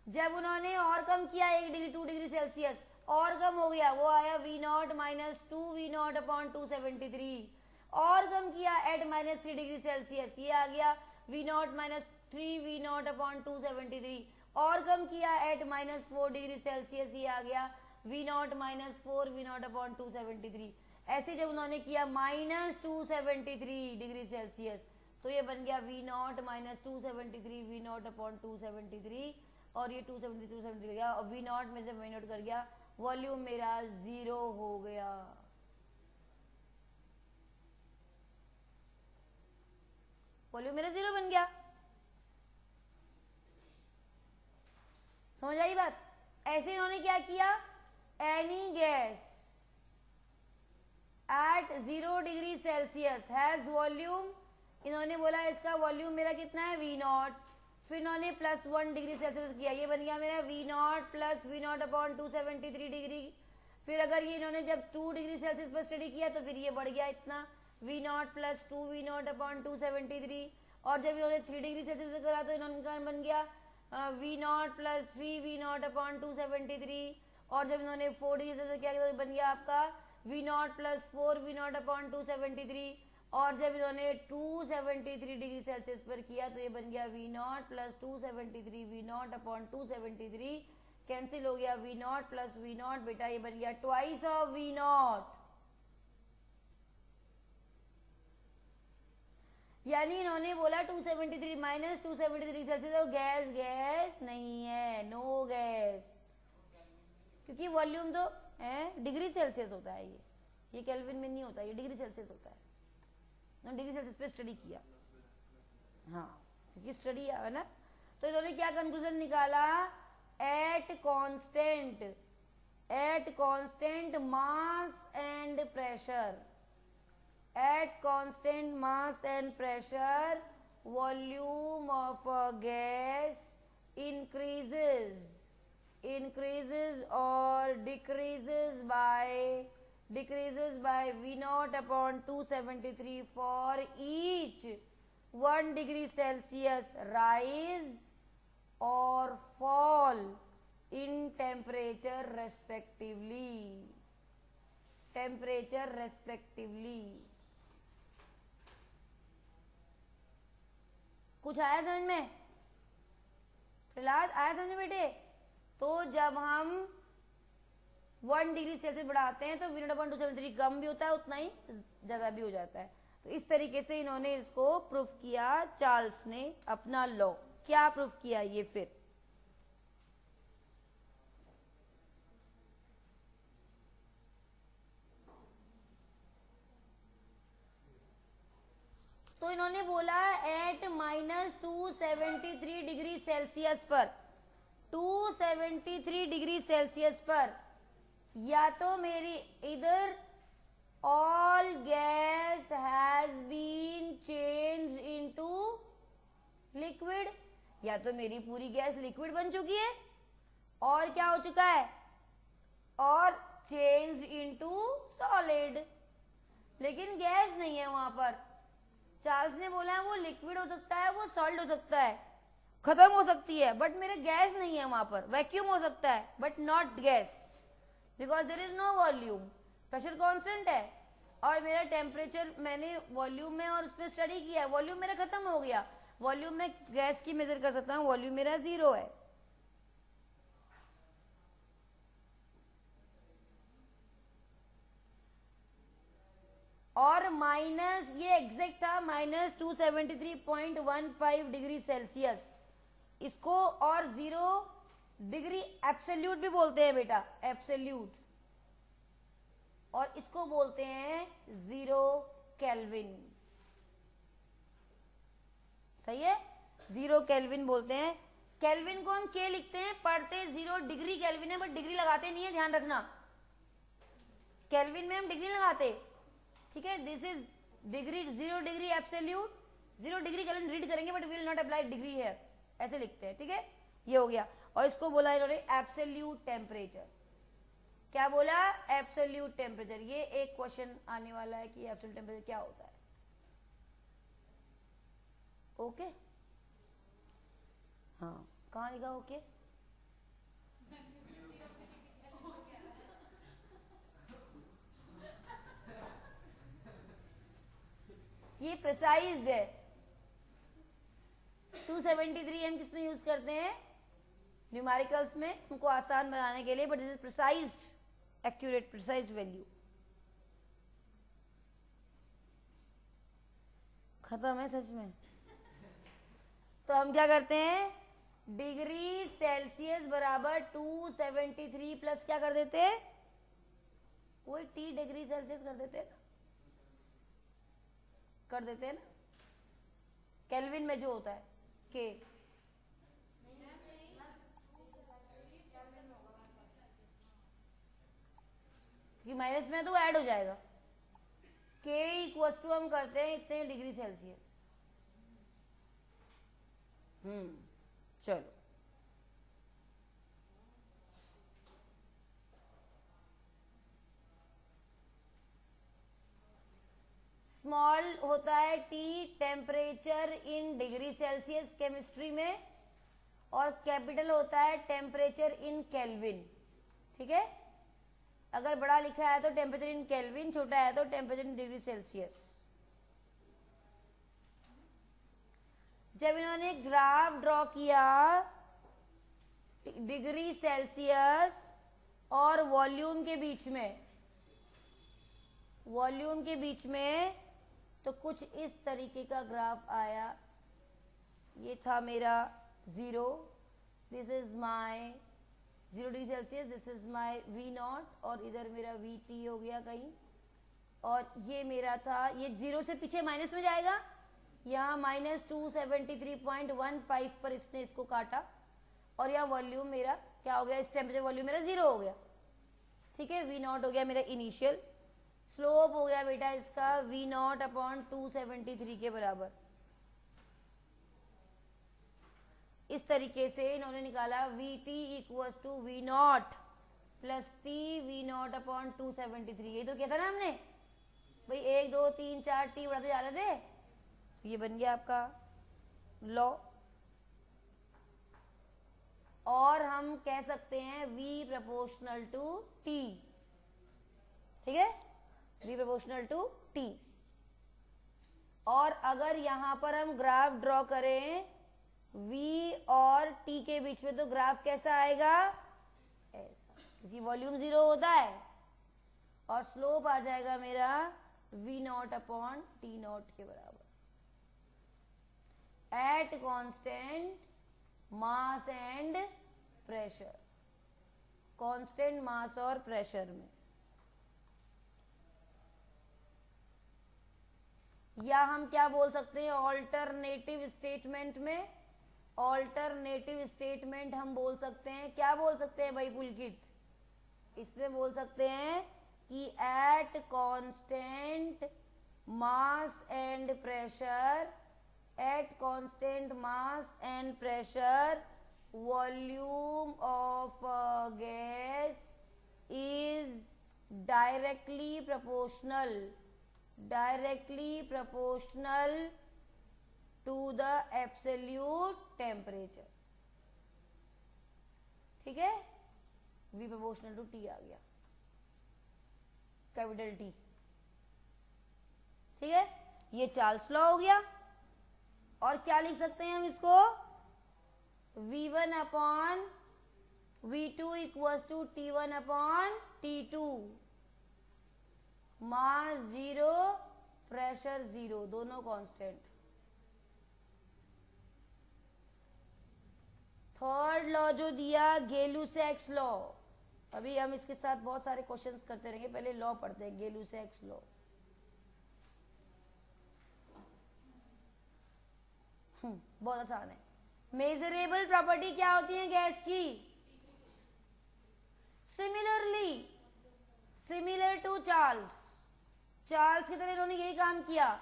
जब उन्होंने और कम किया 1 डिग्री 2 डिग्री सेल्सियस और कम हो गया, वो आया V0 माइनस 2 V0 अपॉन 273। और कम किया एट -3 डिग्री सेल्सियस, ये आ गया V0 माइनस 3 V0 अपॉन 273। और कम किया एट -4 डिग्री सेल्सियस, ये आ गया V0 माइनस 4 V0 अपॉन 273। ऐसे जब उन्होंने किया -273 डिग्री सेल्सियस, तो ये बन गया V not minus 273 V nought upon 273, और ये 273 कर गया, और V नॉट में से V नॉट कर गया, वॉल्यूम मेरा 0 हो गया। वॉल्यूम मेरा 0 बन गया। समझ आई बात? ऐसे इन्होंने क्या किया, any gas at 0 degree Celsius has volume, इन्होंने बोला इसका वॉल्यूम मेरा कितना है V नॉट, फिर इन्होंने +1 डिग्री सेल्सियस किया, ये बन गया मेरा V nought plus V nought upon 273 degree. फिर अगर ये इन्होंने जब 2 डिग्री सेल्सियस पर स्टडी किया तो फिर ये बढ़ गया इतना V nought plus 2 V nought upon 273, और जब इन्होंने 3 डिग्री सेल्सियस करा तो इन्होंने बन गया V nought plus 3 V nought upon 273, और जब इन्होंने 4 डिग्री सेल्सियस किया तो बन गया आपका V nought plus 4 V nought upon 273, और जब इन्होंने 273 डिग्री सेल्सियस पर किया तो ये बन गया V nought plus 273 V nought upon 273, cancel हो गया V nought plus V not, बेटा ये बन गया ट्वाइस ऑफ V नॉट। यानी इन्होंने बोला 273 माइनस 273 सेल्सियस, तो गैस गैस नहीं है, नो गैस, क्योंकि वॉल्यूम तो डिग्री सेल्सियस होता है, ये केल्विन में नहीं होता, ये डिग्री सेल्सियस होता है। डिग्री सेल्सियस पे स्टडी किया, हाँ क्योंकि स्टडी है ना। तो इन्होंने क्या कंक्लूजन निकाला, eight constant mass and pressure, at constant mass and pressure volume of a gas increases or decreases by V naught upon 273 for each 1 degree Celsius rise or fall in temperature respectively, कुछ आया समझ में? प्रहलाद आया समझ में बेटे? तो जब हम 1 डिग्री सेल्सियस बढ़ाते हैं तो V नॉट अपॉन 273 कम भी होता है, उतना ही ज्यादा भी हो जाता है। तो इस तरीके से इन्होंने इसको प्रूफ किया, चार्ल्स ने अपना लॉ। क्या प्रूफ किया ये फिर? तो इन्होंने बोला एट -273 डिग्री सेल्सियस पर, 273 डिग्री सेल्सियस पर, या तो मेरी इधर all gas has been change into liquid, या तो मेरी पूरी गैस लिक्विड बन चुकी है, और क्या हो चुका है, और चेंज इनटू सॉलिड, लेकिन गैस नहीं है वहां पर। चार्ल्स ने बोला है वो लिक्विड हो सकता है, वो सॉल्ट हो सकता है, खत्म हो सकती है, बट मेरे गैस नहीं है वहां पर। वैक्यूम हो सकता है but not gas, because there is no volume, pressure constant है, और मेरा टेम्परेचर मैंने वॉल्यूम में और उसमें स्टडी किया है, वॉल्यूम मेरा खत्म हो गया। वॉल्यूम में गैस की मेजर कर सकता हूँ, वॉल्यूम मेरा 0 है। और माइनस, ये एग्जैक्ट था -273.15 डिग्री सेल्सियस, इसको और 0 डिग्री एब्सोल्यूट भी बोलते हैं बेटा, एब्सोल्यूट, और इसको बोलते हैं 0 केल्विन। सही है, 0 केल्विन बोलते हैं। केल्विन को हम के लिखते हैं, पढ़ते 0 डिग्री केल्विन है, बट डिग्री लगाते नहीं है, ध्यान रखना। केल्विन में हम डिग्री लगाते, ठीक है। This is degree, 0 degree absolute, 0 degree Kelvin read करेंगे but will not apply degree है, ऐसे लिखते हैं, ठीक है। ये हो गया, और इसको बोला इन्होंने एब्सोल्यूट टेम्परेचर। क्या बोला? Absolute temperature. ये एक क्वेश्चन आने वाला है कि एब्सोल्यूट टेम्परेचर क्या होता है। ओके, हाँ, कहाँ लिखा ओके? ये प्रिसाइज्ड है। 273 हम किस में यूज करते हैं? न्यूमेरिकल्स में, उनको आसान बनाने के लिए, but this is precised, accurate, precise value. खत्म है सच में। तो हम क्या करते हैं, डिग्री सेल्सियस बराबर 273 प्लस क्या कर देते, वही टी डिग्री सेल्सियस कर देते ना, कर देते हैं ना, केल्विन में जो होता है के। क्योंकि माइनस में तो ऐड हो जाएगा। के इक्वल टू हम करते हैं इतने डिग्री सेल्सियस। चलो स्मॉल होता है T temperature in degree Celsius chemistry में, और कैपिटल होता है टेम्परेचर इन केल्विन। ठीक है, अगर बड़ा लिखा है तो टेम्परेचर इन केल्विन, छोटा है तो टेम्परेचर इन डिग्री सेल्सियस। जब इन्होंने ग्राफ ड्रॉ किया डिग्री सेल्सियस और वॉल्यूम के बीच में, वॉल्यूम के बीच में, तो कुछ इस तरीके का ग्राफ आया। ये था मेरा 0, this is my 0 degree Celsius, this is my V not, और इधर मेरा VT हो गया कहीं, और ये मेरा था, ये 0 से पीछे माइनस में जाएगा, यहाँ -273.15 पर इसने इसको काटा, और यहाँ वॉल्यूम मेरा क्या हो गया, इस टेम्परेचर वॉल्यूम मेरा 0 हो गया। ठीक है, V नॉट हो गया मेरा इनिशियल, स्लोप हो गया बेटा इसका V नॉट अपॉन 273 के बराबर। इस तरीके से इन्होंने निकाला VT equal to V nought plus T V nought upon 273। ये तो क्या था ना हमने भाई, 1 2 3 4 T बढ़ाते जा रहे थे, ये बन गया आपका लॉ। और हम कह सकते हैं V प्रोपोर्शनल टू T। ठीक है, V प्रोपोर्शनल टू T। और अगर यहां पर हम ग्राफ ड्रॉ करें V और T के बीच में, तो ग्राफ कैसा आएगा, ऐसा, क्योंकि वॉल्यूम 0 होता है, और स्लोप आ जाएगा मेरा V nought upon T not के बराबर eight constant mass and pressure, constant mass और प्रेशर में। या हम क्या बोल सकते हैं ऑल्टरनेटिव स्टेटमेंट में, ऑल्टरनेटिव स्टेटमेंट हम बोल सकते हैं, क्या बोल सकते हैं भाई पुलकित, इसमें बोल सकते हैं कि eight constant mass and pressure, eight constant mass and pressure volume of gas is directly proportional to the absolute temperature। ठीक है, V proportional to T आ गया, कैपिटल T। ठीक है, ये चार्ल्स लॉ हो गया। और क्या लिख सकते हैं हम इसको, V1 upon V2 equal to T1 upon T2, mass 0 pressure 0, दोनों कांस्टेंट। थर्ड लॉ जो दिया गेलुसैक्स लॉ, अभी हम इसके साथ बहुत सारे क्वेश्चंस करते रहेंगे, पहले लॉ पढ़ते हैं, गेलुसैक्स लॉ। बहुत आसान है। मेजरेबल प्रॉपर्टी क्या होती है गैस की, सिमिलर टू चार्ल्स, चार्ल्स की तरह इन्होंने यही काम किया।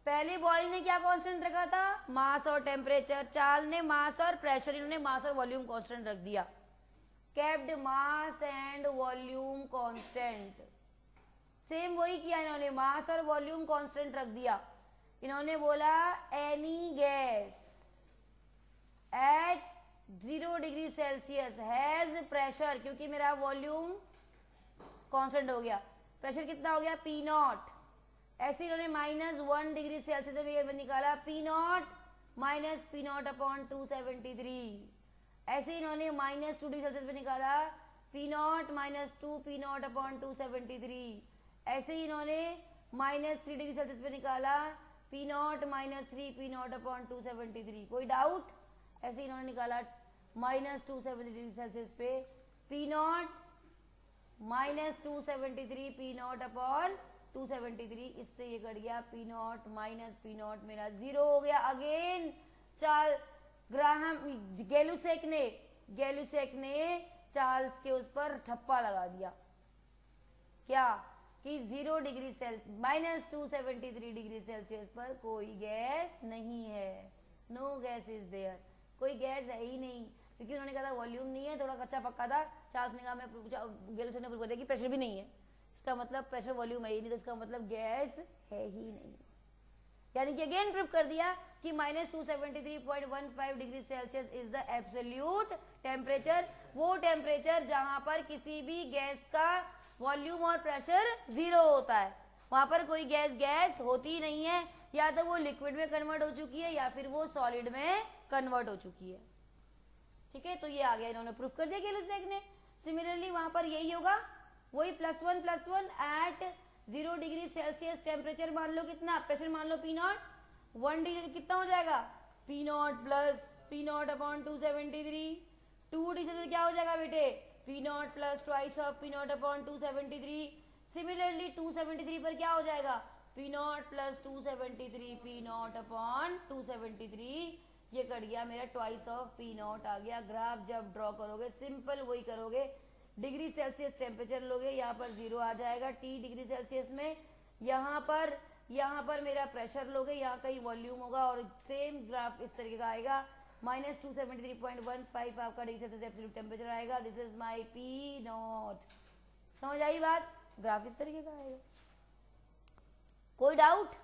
पहली बॉडी ने क्या कांस्टेंट रखा था, मास और टेम्परेचर, चार्ल्स ने मास और प्रेशर, इन्होंने मास और वॉल्यूम कांस्टेंट रख दिया, capped mass and volume constant. Same वही किया इन्होंने, मास और वॉल्यूम कांस्टेंट रख दिया। इन्होंने बोला any gas at 0 degree Celsius has pressure, क्योंकि मेरा वॉल्यूम कांस्टेंट हो गया, प्रेशर कितना हो गया P नॉट। ऐसे इन्होंने -1 डिग्री सेल्सियस में निकाला P not minus P not upon 273। ऐसे इन्होंने -2 डिग्री सेल्सियस में निकाला P not minus 2 P not upon 273। ऐसे ही इन्होंने -3 डिग्री सेल्सियस में निकाला P not minus 3 P nought upon 273। कोई डाउट? ऐसे इन्होंने निकाला माइनस 273 डिग्री सेल्सियस पे P not minus 273 P nought upon 273। इससे ये कट गया P not minus P not मेरा 0 हो गया। अगेन गैलुसेक ने चार्ल्स के उस पर ठप्पा लगा दिया क्या कि 0 degree Celsius minus 273 degree Celsius पर कोई गैस नहीं है। नो गैस इज देयर, कोई गैस है ही नहीं, क्योंकि उन्होंने कहा था वॉल्यूम नहीं है, थोड़ा कच्चा पक्का था। चार्ल्स ने कहा मैं गैलुसेक ने प्रूव कर दिया कि प्रेशर भी नहीं है। इसका मतलब प्रेशर वॉल्यूम है ही नहीं, तो इसका मतलब गैस है ही नहीं। यानी कि अगेन प्रूव कर दिया कि minus 273.15 degree Celsius is the absolute temperature, वो टेम्परेचर जहां पर किसी भी गैस का वॉल्यूम और प्रेशर 0 होता है। वहां पर कोई गैस होती ही नहीं है, या तो वो लिक्विड में कन्वर्ट हो चुकी है या फिर वो सॉलिड में कन्वर्ट हो चुकी है। ठीक है, तो ये आ गया, इन्होंने प्रूफ कर दिया गैलुसेक ने। सिमिलरली वहां पर यही होगा, वही +1 एट 0 डिग्री सेल्सियस टेम्परेचर मान लो कितना, प्रेशर मान लो पी नॉट 1 डिग्री, कितना हो जाएगा P nought plus P nought upon 273। 2 degree से क्या हो जाएगा बेटे, P nought plus twice of P nought upon 273। Similarly 273 पर क्या हो जाएगा, P nought plus 273 P nought upon 273। ये कट गया मेरा ट्वाइस ऑफ पी नॉट आ गया। ग्राफ जब ड्रॉ करोगे सिंपल वही करोगे, डिग्री सेल्सियस टेम्परेचर लोगे, यहाँ पर 0 आ जाएगा टी डिग्री सेल्सियस में, यहाँ पर मेरा प्रेशर लोगे, यहाँ कहीं वॉल्यूम होगा और सेम ग्राफ इस तरीके का आएगा। माइनस 273.15 आपका डिग्री सेल्सियस एब्सोल्यूट टेम्परेचर आएगा। This is my P not. समझ आई बात? ग्राफ इस तरीके का आएगा। कोई डाउट?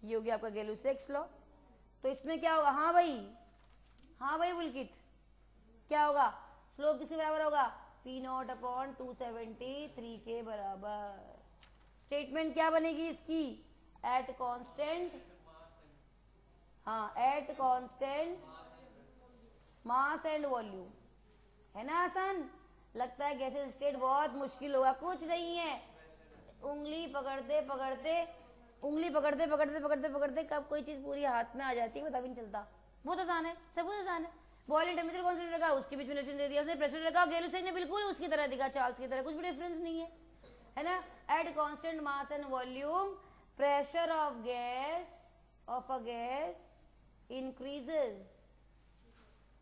ये हो गया आपका गैलुसेक्स लॉ। तो इसमें क्या होगा, हाँ भाई बुलकित, क्या होगा, स्लोप किसके बराबर होगा, पी नॉट अपॉन 273 के बराबर। स्टेटमेंट क्या बनेगी इसकी, एट कांस्टेंट, हाँ eight constant mass and volume. है ना आसान? लगता है गैसेस स्टेट बहुत मुश्किल होगा, कुछ नहीं है। उंगली पकड़ते कब कोई चीज पूरी हाथ में आ जाती है पता भी नहीं चलता। बहुत आसान है, सब कुछ आसान है। बॉइलिंग टेम्परेचर कांस्टेंट रखा, उसके बीच में रिलेशन दे दिया, उसने प्रेशर रखा, गैलुसेक ने बिल्कुल उसकी तरह दिखा, चार्ल्स की तरह, कुछ भी डिफरेंस नहीं है ना। Eight constant mass and volume pressure of a gas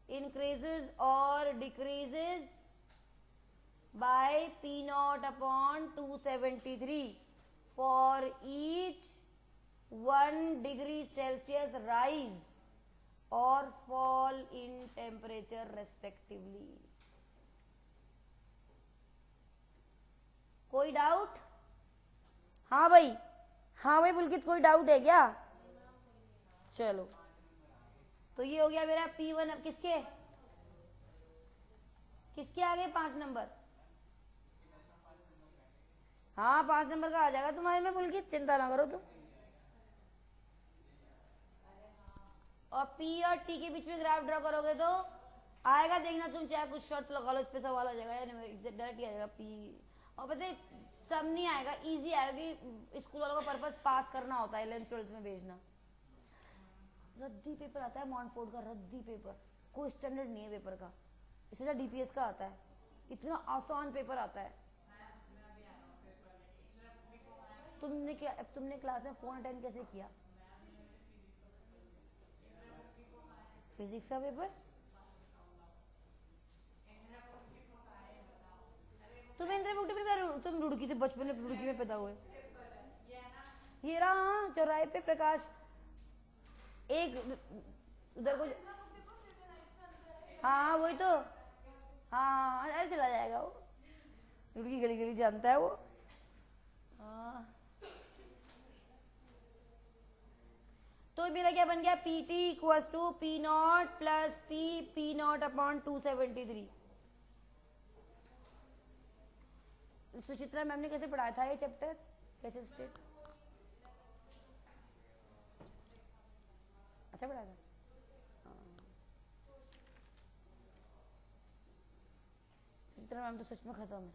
increases or decreases by P naught upon 273 for each 1 degree Celsius rise or fall in temperature respectively. कोई डाउट? हाँ भाई पुलकित, कोई डाउट है क्या? चलो, तो ये हो गया मेरा P1। अब किसके आगे 5 नंबर? हाँ 5 नंबर का आ जाएगा तुम्हारे में पुलकित, चिंता ना करो तुम। और P और T के बीच में ग्राफ ड्रॉ करोगे तो आएगा, देखना तुम, चाहे कुछ शर्त लगा लो, इस पे सवाल आ जाएगा या डायरेक्ट ही आएगा P। और पता है सब नहीं आएगा, इजी आएगा, कि स्कूल वालों का पर्पस पास करना होता है, 11th 12th में भेजना। रद्दी पेपर आता है मॉन्टफोर्ड का, रद्दी पेपर, कोई स्टैंडर्ड नहीं है पेपर का, इसलिए डीपीएस का आता है, इतना आसान पेपर आता है। तुमने क्लास में फोन अटेंड कैसे किया? फिजिक्स का पेपर तुम रुड़की से बचपन में रुड़की में पैदा हुए। ये रहा चौराहे पे प्रकाश, एक उधर को, हाँ वही तो, हाँ अरे चला जाएगा वो, रुड़की गली गली जानता है वो। तो मेरा क्या बन गया, P T equals to P nought plus T P nought upon 273। Suchitra ma'am ने कैसे पढ़ाया था ये चैप्टर, कैसे स्टेट, अच्छा पढ़ाया था। सुचित्रा मैम तो सच में खत्म है।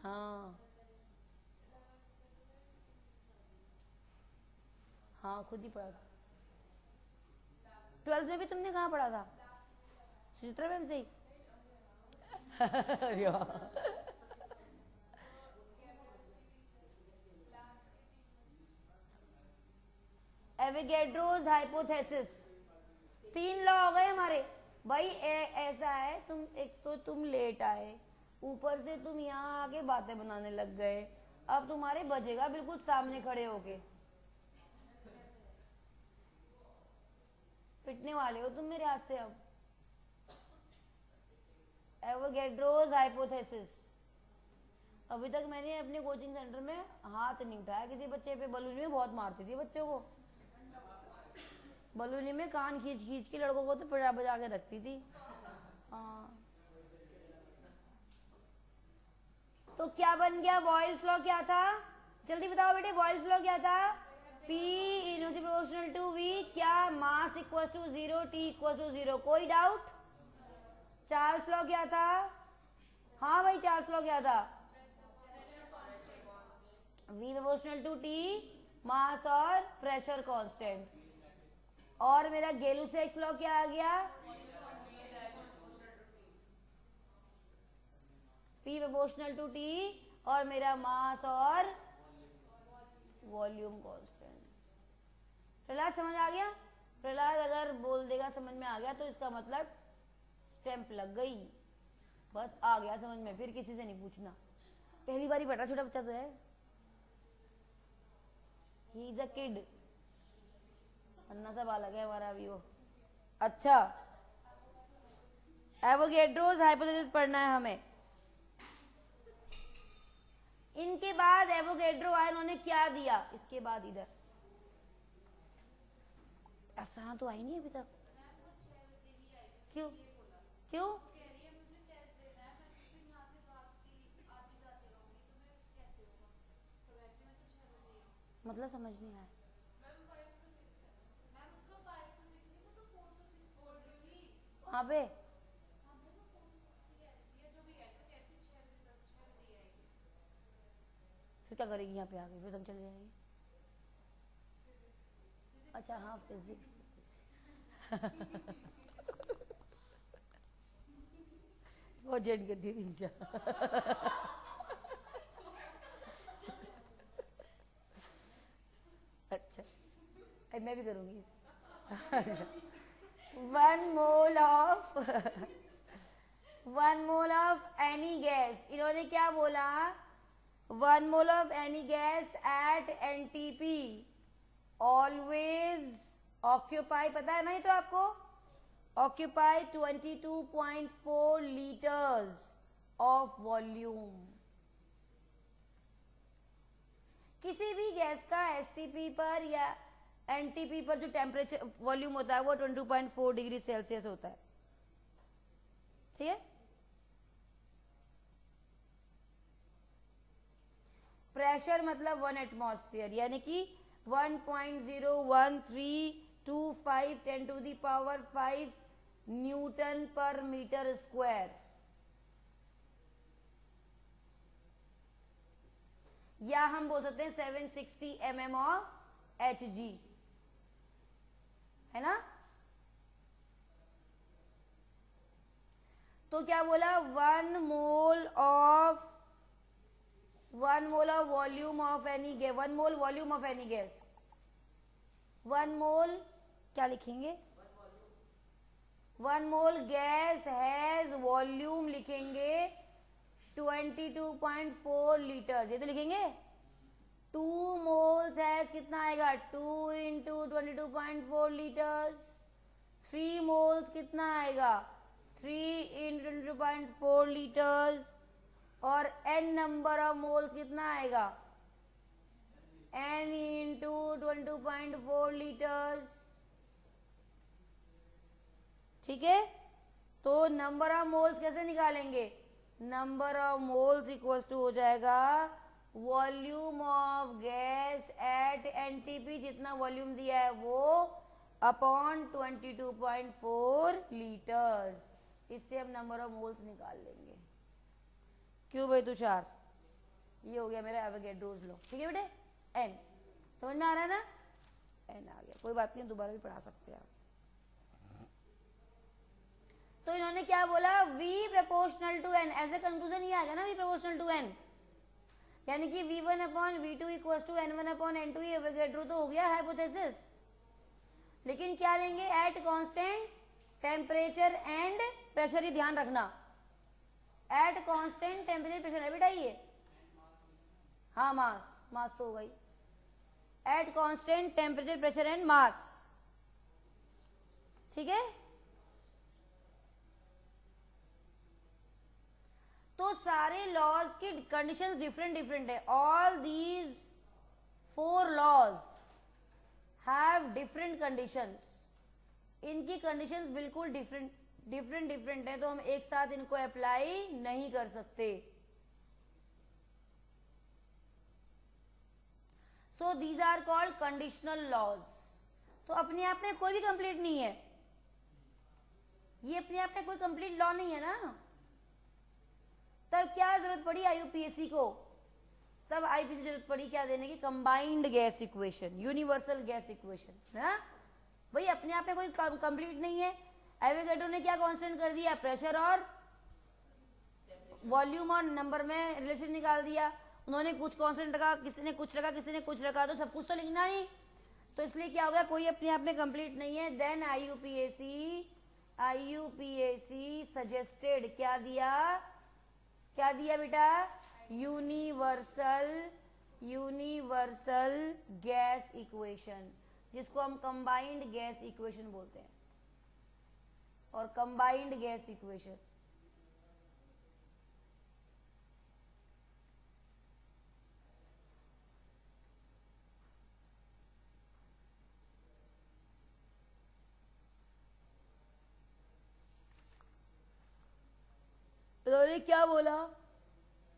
हाँ हाँ खुद ही पढ़ा था। 12th में भी तुमने कहाँ पढ़ा था? सुचित्रा मैम से ही? Avogadro's hypothesis. 3 लॉ हो गए हमारे भाई। ऐसा है, तुम एक तो तुम लेट आए, ऊपर से तुम यहाँ आके बातें बनाने लग गए। अब तुम्हारे बजेगा बिल्कुल सामने खड़े होके, पिटने वाले हो तुम मेरे हाथ से अब। Avogadro's hypothesis. अभी तक मैंने अपने कोचिंग सेंटर में हाथ नहीं उठाया किसी बच्चे पे। बलूनी में बहुत मारती थी बच्चों को, बलूनी में कान खींच खींच के लड़कों को तो बजा बजा के रखती थी। हाँ, तो क्या बन गया? बॉयल्स लॉ क्या था? जल्दी बताओ बेटे, बॉयल्स लॉ क्या था? P inversely proportional to V, क्या? Mass equal to 0, T equal to 0। कोई डाउट? चार्ल्स लॉ क्या था? हाँ भाई, चार्ल्स लॉ क्या था? V प्रोपोर्शनल टू T, मास और प्रेशर कांस्टेंट। और मेरा गेलुसेक्स लॉ क्या आ गया? P प्रोपोर्शनल टू T और मेरा मास और वॉल्यूम कांस्टेंट। प्रहलाद समझ आ गया? प्रहलाद अगर बोल देगा समझ में आ गया तो इसका मतलब स्टैंप लग गई, बस आ गया समझ में, फिर किसी से नहीं पूछना। पहली बार ही पढ़ा, छोटा बच्चा तो है, ही इज अ किड, अन्ना सा बालक है हमारा अभी वो। अच्छा, एवोगैड्रोस हाइपोथेसिस पढ़ना है हमें। इनके बाद एवोगैड्रो आया, उन्होंने क्या दिया इसके बाद? इधर अफसाना तो आई नहीं अभी तक। क्यों? क्यों? मतलब समझ नहीं आया। हाँ बे, फिर क्या करेगी यहाँ पे आके? फिर तुम चले जाएंगे। अच्छा हाँ, फिजिक्स। बहुत जेड कर दी तीन चार। अच्छा, मैं भी करूंगी। 1 mole of 1 mole of any gas, इन्होंने क्या बोला? 1 mole of any gas at NTP always occupy, पता है ना ये तो आपको, ऑक्यूपाई 22.4 लीटर्स ऑफ वॉल्यूम। किसी भी गैस का एसटीपी पर या एनटीपी पर जो टेम्परेचर वॉल्यूम होता है वो 22.4 डिग्री सेल्सियस होता है, ठीक है। प्रेशर मतलब 1 एटमॉस्फेयर, यानी कि 1.01325 10 टू द पावर 5 न्यूटन पर मीटर स्क्वायर, या हम बोल सकते हैं 760 mm ऑफ Hg, है ना। तो क्या बोला? 1 mole of volume of any gas, 1 mole volume of any gas, 1 मोल क्या लिखेंगे? 1 मोल गैस हैज वॉल्यूम लिखेंगे 22.4 लीटर, ये तो लिखेंगे। 2 मोल्स हैज कितना आएगा? 2 इंटू 22.4 लीटर्स। 3 मोल्स कितना आएगा? 3 इंटू 22.4 लीटर्स। और n नंबर ऑफ मोल्स कितना आएगा? n इंटू 22.4 लीटर्स, ठीक है। तो नंबर ऑफ मोल्स कैसे निकालेंगे? Number of moles equal to हो जाएगा volume of gas at NTP, जितना वॉल्यूम दिया है वो, अपॉन 22.4 लीटर्स। इससे हम नंबर ऑफ मोल्स निकाल लेंगे। क्यों भाई तुषार? ये हो गया मेरा एवोगैड्रोस लॉ, ठीक है बेटे। एन समझ में आ रहा है ना? n आ गया, कोई बात नहीं, दोबारा भी पढ़ा सकते हैं आप। तो इन्होंने क्या बोला, v प्रोपोर्शनल टू n, ऐसे कंक्लूजन ये आ गया ना, v प्रोपोर्शनल टू n, यानी कि v1 upon v2 equal to n1 upon n2, ये एवोगैड्रो तो हो गया हाइपोथेसिस। लेकिन क्या लेंगे, at constant temperature and pressure, ही ध्यान रखना, एट कांस्टेंट टेम्परेचर प्रेशर है बेटा ये, हाँ मास तो हो गई, at constant temperature pressure and mass, ठीक है। तो सारे लॉज की कंडीशंस डिफरेंट डिफरेंट है, all these 4 laws have different conditions, इनकी कंडीशंस बिल्कुल डिफरेंट है, तो हम एक साथ इनको अप्लाई नहीं कर सकते। So these are called conditional laws. तो अपने आप में कोई भी कंप्लीट नहीं है, ये अपने आप में कोई कंप्लीट लॉ नहीं है ना, तब क्या जरूरत पड़ी आईयूपीएसी को, तब आईपीसी जरूरत पड़ी क्या देने की, combined gas equation, universal gas equation ना भाई, अपने आप में कोई कंप्लीट नहीं है। एवोगैड्रो ने क्या कांस्टेंट कर दिया, प्रेशर और वॉल्यूम और नंबर में रिलेशन निकाल दिया, उन्होंने कुछ कांस्टेंट रखा, किसी ने कुछ रखा, किसी ने कुछ रखा, तो सब कुछ तो लिखना नहीं, तो इसलिए क्या हो गया, कोई अपने आप में कंप्लीट नहीं है। देन आईयूपीएसी सजेस्टेड, क्या दिया बेटा, यूनिवर्सल गैस इक्वेशन, जिसको हम कंबाइंड गैस इक्वेशन बोलते हैं, और कंबाइंड गैस इक्वेशन तो क्या बोला,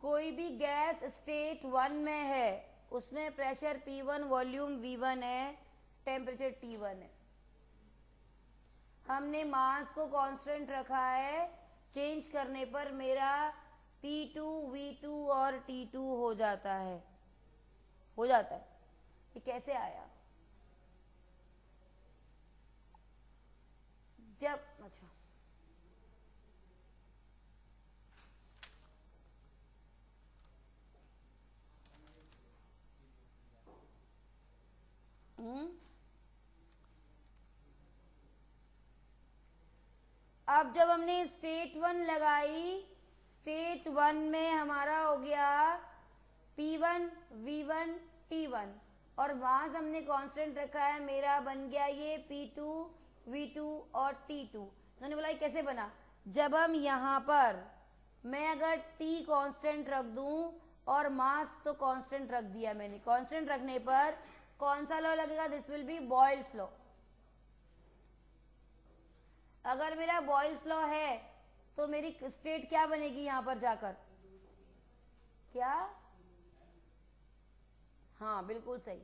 कोई भी गैस स्टेट 1 में है, उसमें प्रेशर P1, वॉल्यूम V1 है, टेम्परेचर T1 है, हमने मास को कांस्टेंट रखा है, चेंज करने पर मेरा P2, V2 और T2 हो जाता है, ये कैसे आया, जब अच्छा अब जब हमने स्टेट 1 लगाई, स्टेट 1 में हमारा हो गया P1, V1, T1, और मास हमने कांस्टेंट रखा है, मेरा बन गया ये P2, V2 और T2। उन्होंने बोला कैसे बना, जब हम यहाँ पर मैं अगर T कांस्टेंट रख दूं और मास तो कांस्टेंट रख दिया मैंने, कांस्टेंट रखने पर कौन सा लॉ लगेगा, this will be Boyle's law. अगर मेरा बॉयल्स लॉ है तो मेरी स्टेट क्या बनेगी यहां पर जाकर, क्या, हाँ बिल्कुल सही,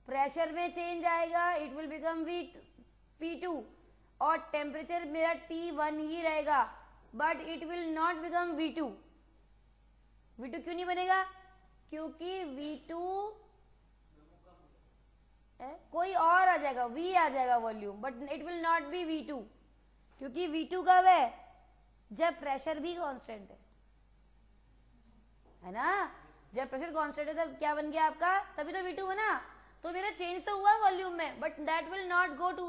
प्रेशर में चेंज आएगा, इट विल बिकम P2, और टेम्परेचर मेरा T1 ही रहेगा, but it will not become V2 क्यों नहीं बनेगा, क्योंकि V2 कोई और आ जाएगा, V आ जाएगा volume, but it will not be V2, क्योंकि V2 कब है, जब प्रेशर भी कांस्टेंट है ना, जब प्रेशर कांस्टेंट है तब क्या बन गया आपका, तभी तो V2 बना, तो मेरा चेंज तो हुआ वॉल्यूम में, but that will not go to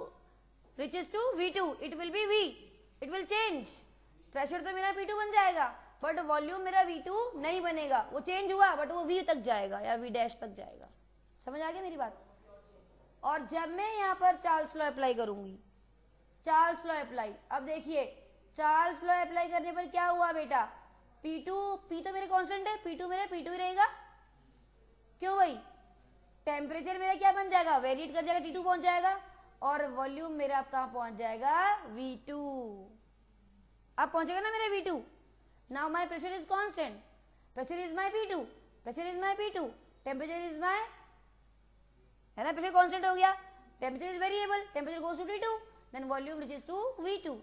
reaches to V2, it will be V, it will change, pressure तो मेरा P2 बन जाएगा, बट वॉल्यूम मेरा V2 नहीं बनेगा, वो चेंज हुआ बट वो V तक जाएगा या V डैश तक जाएगा। समझ आ गया मेरी बात। और जब मैं यहाँ पर चार्ल्स लॉ अप्लाई करूंगी, चार्ल्स लॉ अप्लाई, अब देखिए चार्ल्स लॉ अप्लाई करने पर क्या हुआ बेटा, P तो मेरे कांस्टेंट है, P2 मेरा P2 ही रहेगा, क्यों भाई, टेम्परेचर मेरा क्या बन जाएगा, वेरिएट कर जाएगा, T2 पहुंच जाएगा, और वॉल्यूम मेरा अब कहां पहुंच जाएगा, V2, अब पहुंचेगा ना मेरा V2। Now my pressure is constant, pressure is my P2, pressure is my P2, temperature is my, है ना, प्रेशर कांस्टेंट हो गया, temperature is variable, temperature goes to T2, then volume reaches to V2,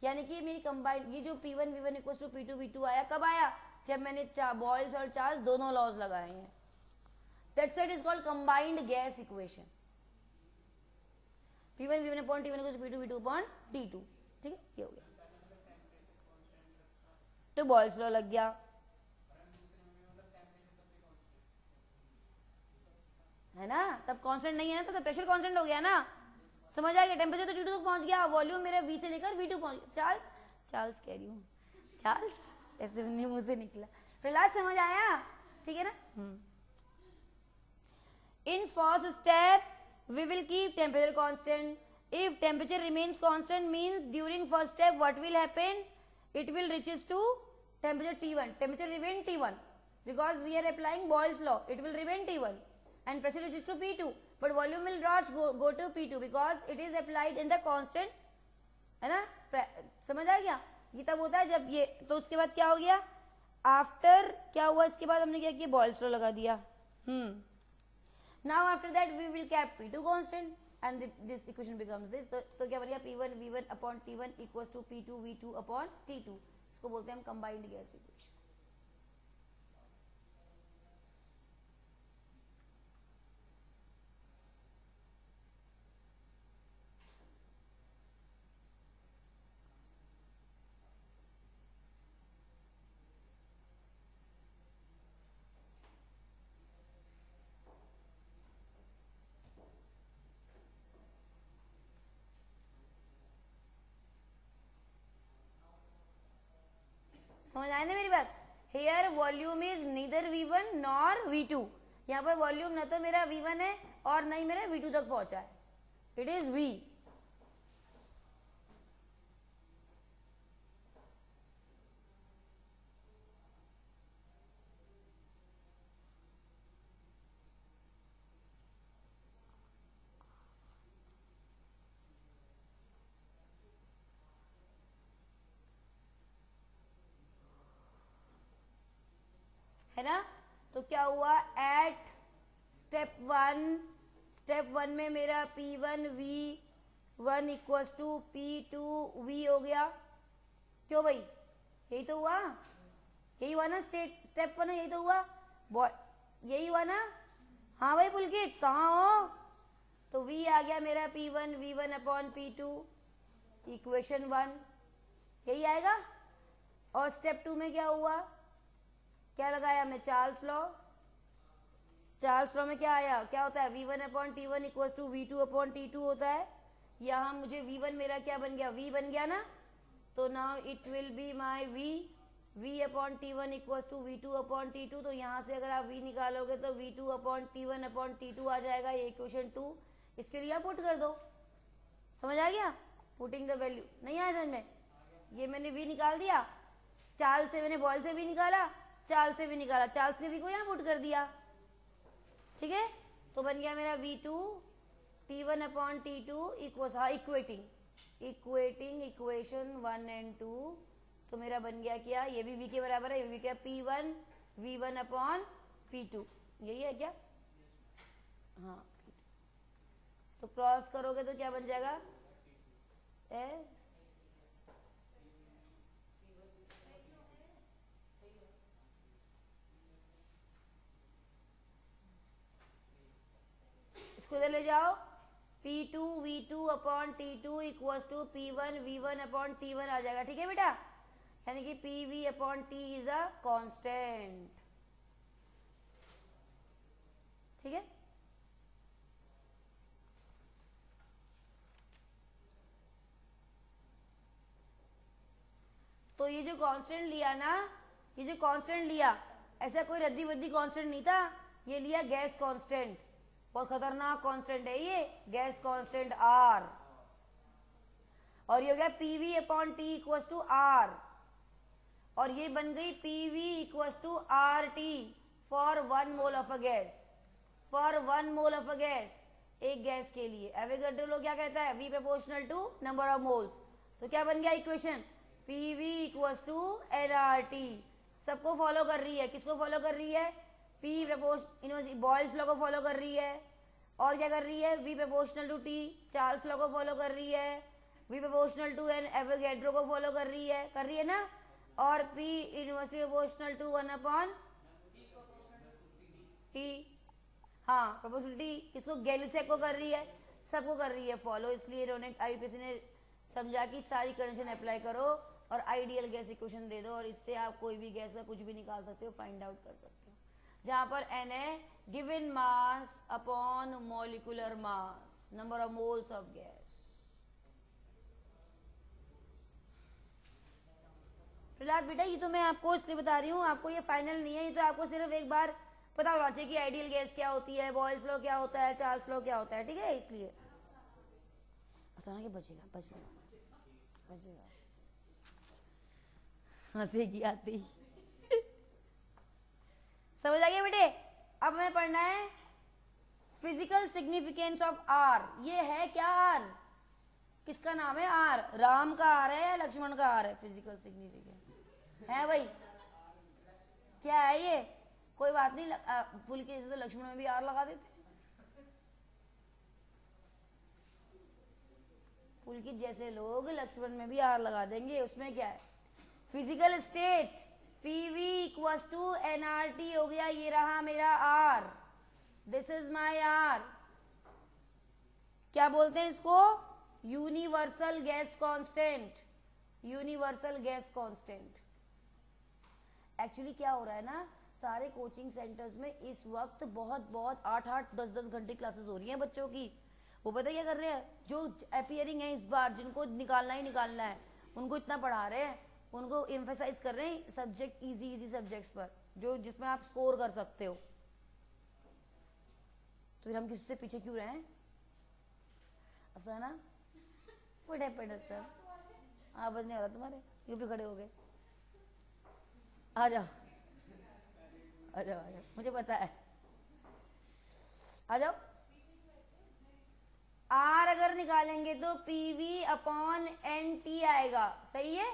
यानी कि मेरी combined ये जो P1 V1 equal to P2 V2 आया, कब आया, जब मैंने बॉयल्स और चार्ल्स दोनों लॉज लगाए हैं, that's why it is called combined gas equation. P1 V1 upon T1 equal to P2 V2 upon T2। ठीक है, ये हो गया। तो बॉयल्स लॉ लग गया, है ना। तब कांस्टेंट नहीं है ना, तो प्रेशर कांस्टेंट हो गया ना। समझ आ गया। टेम्परेचर तो T2 तक पहुंच गया, वॉल्यूम मेरा V से लेकर V2 पहुंच गया। चार्ल्स कह रही हूँ, चार्ल्स ऐसे मुंह से निकला। प्रहलाद समझ आया? ठीक है ना। In first step we will keep temperature constant. If temperature remains constant means during first step what will happen, it will reaches to temperature T1. Temperature remain T1 because we are applying Boyle's law. It will remain T1 and pressure reaches to P2, but volume will not go to P2 because it is applied in the constant, है ना। समझ आ गया? ये तब होता है जब ये, तो उसके बाद क्या हो गया, आफ्टर क्या हुआ, इसके बाद हमने क्या किया, Boyle's law लगा दिया। Now after that we will keep P2 constant and this equation becomes this। तो क्या बन गया, P1 V1 upon T1 equals to P2 V2 upon T2। इसको बोलते हैं हम कंबाइंड गैस इक्वेशन। समझ आए ना मेरी बात? Here volume is neither V1 nor V2। यहाँ पर वॉल्यूम न तो मेरा V1 है और न ही मेरा V2 तक पहुंचा है, इट इज V। है ना। तो क्या हुआ, एट स्टेप वन में मेरा P1 V1 equals to P2 V हो गया। क्यों भाई, यही तो हुआ, यही हुआ ना स्टेप वन, यही तो हुआ, यही हुआ ना। हाँ भाई पुलकित कहाँ हो? तो V आ गया मेरा P1 V1 upon P2 equation 1, यही आएगा। और स्टेप 2 में क्या हुआ, क्या लगाया मैं, चार्ल्स लॉ। चार्ल्स लॉ में क्या आया, क्या होता है, V1 upon T1 equals to V2 upon T2 होता है। यहाँ मुझे V1 मेरा क्या बन गया, V बन गया ना। तो now it will be my V upon T1 equals to V2 upon T2। तो यहाँ से अगर आप V निकालोगे तो V2 upon T1 upon T2 आ जाएगा, ये इक्वेशन 2। इसके लिए आप पुट कर दो। समझ आ गया, पुटिंग द वैल्यू। नहीं आया समझ में? ये मैंने V निकाल दिया, चार्ल्स से मैंने बॉयल से V निकाला, चार्ल्स से भी निकाला, चार्ल्स के भी को यहाँ पुट कर दिया। ठीक है, तो बन गया मेरा V2 T1 upon T2 equals, हाँ इक्वेटिंग इक्वेशन 1 एंड 2। तो मेरा बन गया क्या, ये भी V के बराबर है, ये भी क्या, P1 V1 अपॉन P2, यही है क्या? हाँ, तो क्रॉस करोगे तो क्या बन जाएगा, इसको इधर ले जाओ, P2 V2 upon T2 equals to P1 V1 upon T1 आ जाएगा। ठीक है बेटा, यानी कि PV upon T is a constant. ठीक है, तो ये जो कांस्टेंट लिया ना, ये जो कांस्टेंट लिया, ऐसा कोई रद्दी वद्दी कांस्टेंट नहीं था, ये लिया गैस कांस्टेंट। बहुत खतरनाक कांस्टेंट है ये, गैस कांस्टेंट R। और ये हो गया PV upon T equals to R, और ये बन गई PV equals to RT for 1 mole of a gas. For 1 mole of a gas, एक गैस के लिए एवोगाड्रो लॉ क्या कहता है, V proportional to number of moles. तो क्या बन गया equation, PV equals to nRT। सबको फॉलो कर रही है, किसको फॉलो कर रही है, P प्रोपोर्शनल बॉयल्स लॉ को फॉलो कर रही है। और क्या कर रही है, V proportional to T Charles law को फॉलो कर रही है, V proportional to N Avogadro को फॉलो कर रही है ना। और P inversely proportional to 1 upon T, हाँ प्रोपोर्शनल T किसको, गैलिसेक को कर रही है। सबको कर रही है फॉलो, इसलिए इन्होंने आईपीसी ने समझा कि सारी कंडीशन अप्लाई करो और आइडियल गैस इक्वेशन दे दो और इससे आप कोई भी गैस का कुछ भी निकाल सकते हो, फाइंड आउट कर सकते हो, जहां पर n है given mass upon molecular mass, number of moles of gas. Prahlad बेटा ये तो मैं आपको इसलिए बता रही हूँ, आपको ये फाइनल नहीं है, ये तो आपको सिर्फ एक बार पता होना चाहिए कि आइडियल गैस क्या होती है, बॉयल्स लॉ क्या होता है, चार्ल्स लॉ क्या होता है, ठीक है, इसलिए अचानक बचेगा बचेगा बचेगा हंसेगी आती समझ आ गया बेटे। अब हमें पढ़ना है फिजिकल सिग्निफिकेंस ऑफ आर। ये है क्या आर, किसका नाम है आर, राम का आर है या लक्ष्मण का आर है, फिजिकल सिग्निफिकेंस है भाई, क्या है ये, कोई बात नहीं, पुल के जैसे तो लक्ष्मण में भी आर लगा देते, पुलकित जैसे लोग लक्ष्मण में भी आर लगा देंगे, उसमें क्या है। Physical state PV equals to NRT हो गया, ये रहा मेरा R, this is my R, क्या बोलते हैं इसको, universal gas constant, universal gas constant. Actually क्या हो रहा है ना, सारे कोचिंग सेंटर्स में इस वक्त बहुत 8-8 10-10 घंटे क्लासेस हो रही हैं बच्चों की, वो पता क्या कर रहे हैं, जो अपीयरिंग है इस बार, जिनको निकालना ही निकालना है, उनको इतना पढ़ा रहे हैं, उनको एम्फेसाइज कर रहे हैं सब्जेक्ट, इजी सब्जेक्ट्स पर, जो जिसमें आप स्कोर कर सकते हो। तो फिर हम किसी से पीछे क्यों रहे हैं, अफसाना व्हाट हैपेंड सर, हाँ बजने वाला तुम्हारे, ये भी खड़े हो गए, आ जाओ आ जाओ आ जाओ, मुझे पता है, आ जाओ। आर अगर निकालेंगे तो पीवी अपॉन एन टी आएगा, सही है,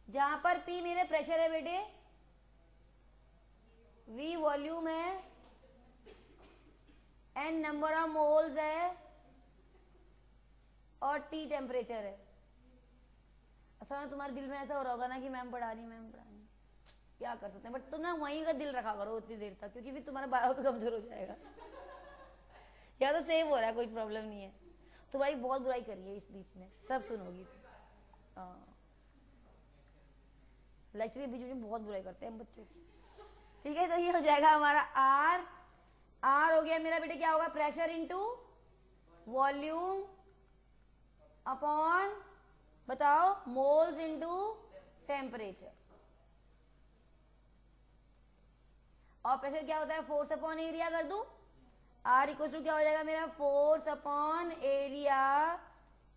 जहां पर पी मेरे प्रेशर है बेटे, वी वॉल्यूम है, एन नंबर ऑफ मोल्स है और टी टेम्परेचर है। असल में तुम्हारे दिल में ऐसा हो रहा होगा ना कि मैम पढ़ा रही, क्या कर सकते हैं, बट तुम ना वहीं का दिल रखा करो उतनी देर तक, क्योंकि फिर तुम्हारा बायो भी कमजोर हो जाएगा या तो सेव हो रहा है, कोई प्रॉब्लम नहीं है, तुम्हारी बहुत बुराई करिए इस बीच में, सब सुनोगी, लेक्चर के बीच में बहुत बुराई करते हैं हम बच्चों की, ठीक है। तो ये हो जाएगा हमारा आर, आर हो गया मेरा बेटे, क्या होगा, प्रेशर इनटू वॉल्यूम अपॉन बताओ मोल्स इनटू टेम्परेचर, और प्रेशर क्या होता है, फोर्स अपॉन एरिया कर दूं, आर इक्वल टू क्या हो जाएगा मेरा, force upon area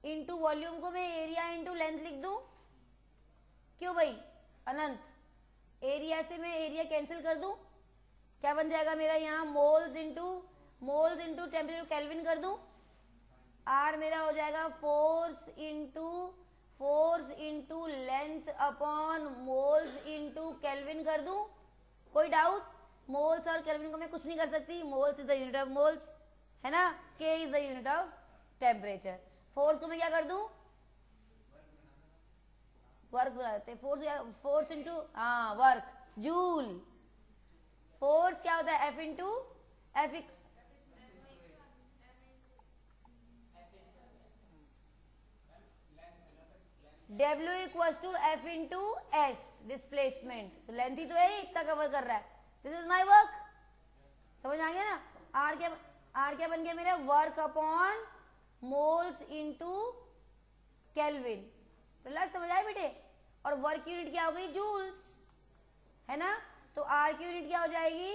into volume को मैं एरिया इनटू लेंथ लिख दूं, क्यों भाई अनंत, एरिया से मैं एरिया कैंसिल कर दूं, क्या बन जाएगा मेरा यहाँ, मोल्स इनटू टेम्परेचर केल्विन कर दूं, आर मेरा हो जाएगा force into length upon moles into kelvin कर दूं, कोई डाउट, मोल्स और केल्विन को मैं कुछ नहीं कर सकती, moles is the unit of moles है ना, K is the unit of temperature, force को मैं क्या कर दूं, वर्क बना देते, force into work, joule, force क्या होता है, F into F, W equal to F into S, displacement, तो लेंथ ही तो है, इतना कवर कर रहा है, दिस इज माई वर्क, समझ आ गया ना, आर क्या बन गया मेरा, work upon moles into kelvin, Prahlad समझ आए बेटे, और वर्क की यूनिट क्या हो गई, जूल्स है ना, तो आर की यूनिट क्या हो जाएगी,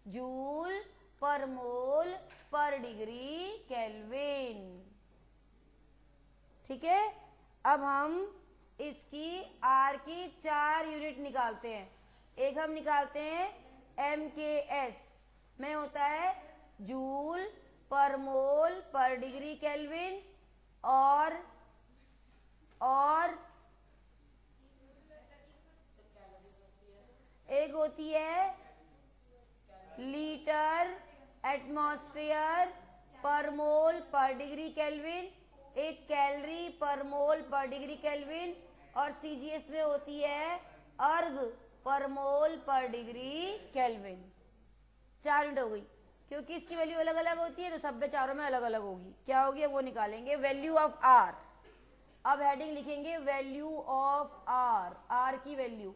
जूल पर मोल पर डिग्री केल्विन, ठीक है। अब हम इसकी आर की 4 यूनिट निकालते हैं, एक हम निकालते हैं MKS में होता है जूल पर मोल पर डिग्री केल्विन, और एक होती है लीटर एटमॉस्फेयर पर मोल पर डिग्री केल्विन, एक कैलोरी पर मोल पर डिग्री केल्विन, और CGS में होती है अर्ग पर मोल पर डिग्री केल्विन, 4 यूनिट हो गई, क्योंकि इसकी वैल्यू अलग अलग होती है तो सब में चारों में अलग अलग होगी। क्या होगी वो निकालेंगे, वैल्यू ऑफ आर। अब हेडिंग लिखेंगे वैल्यू ऑफ आर, आर की वैल्यू।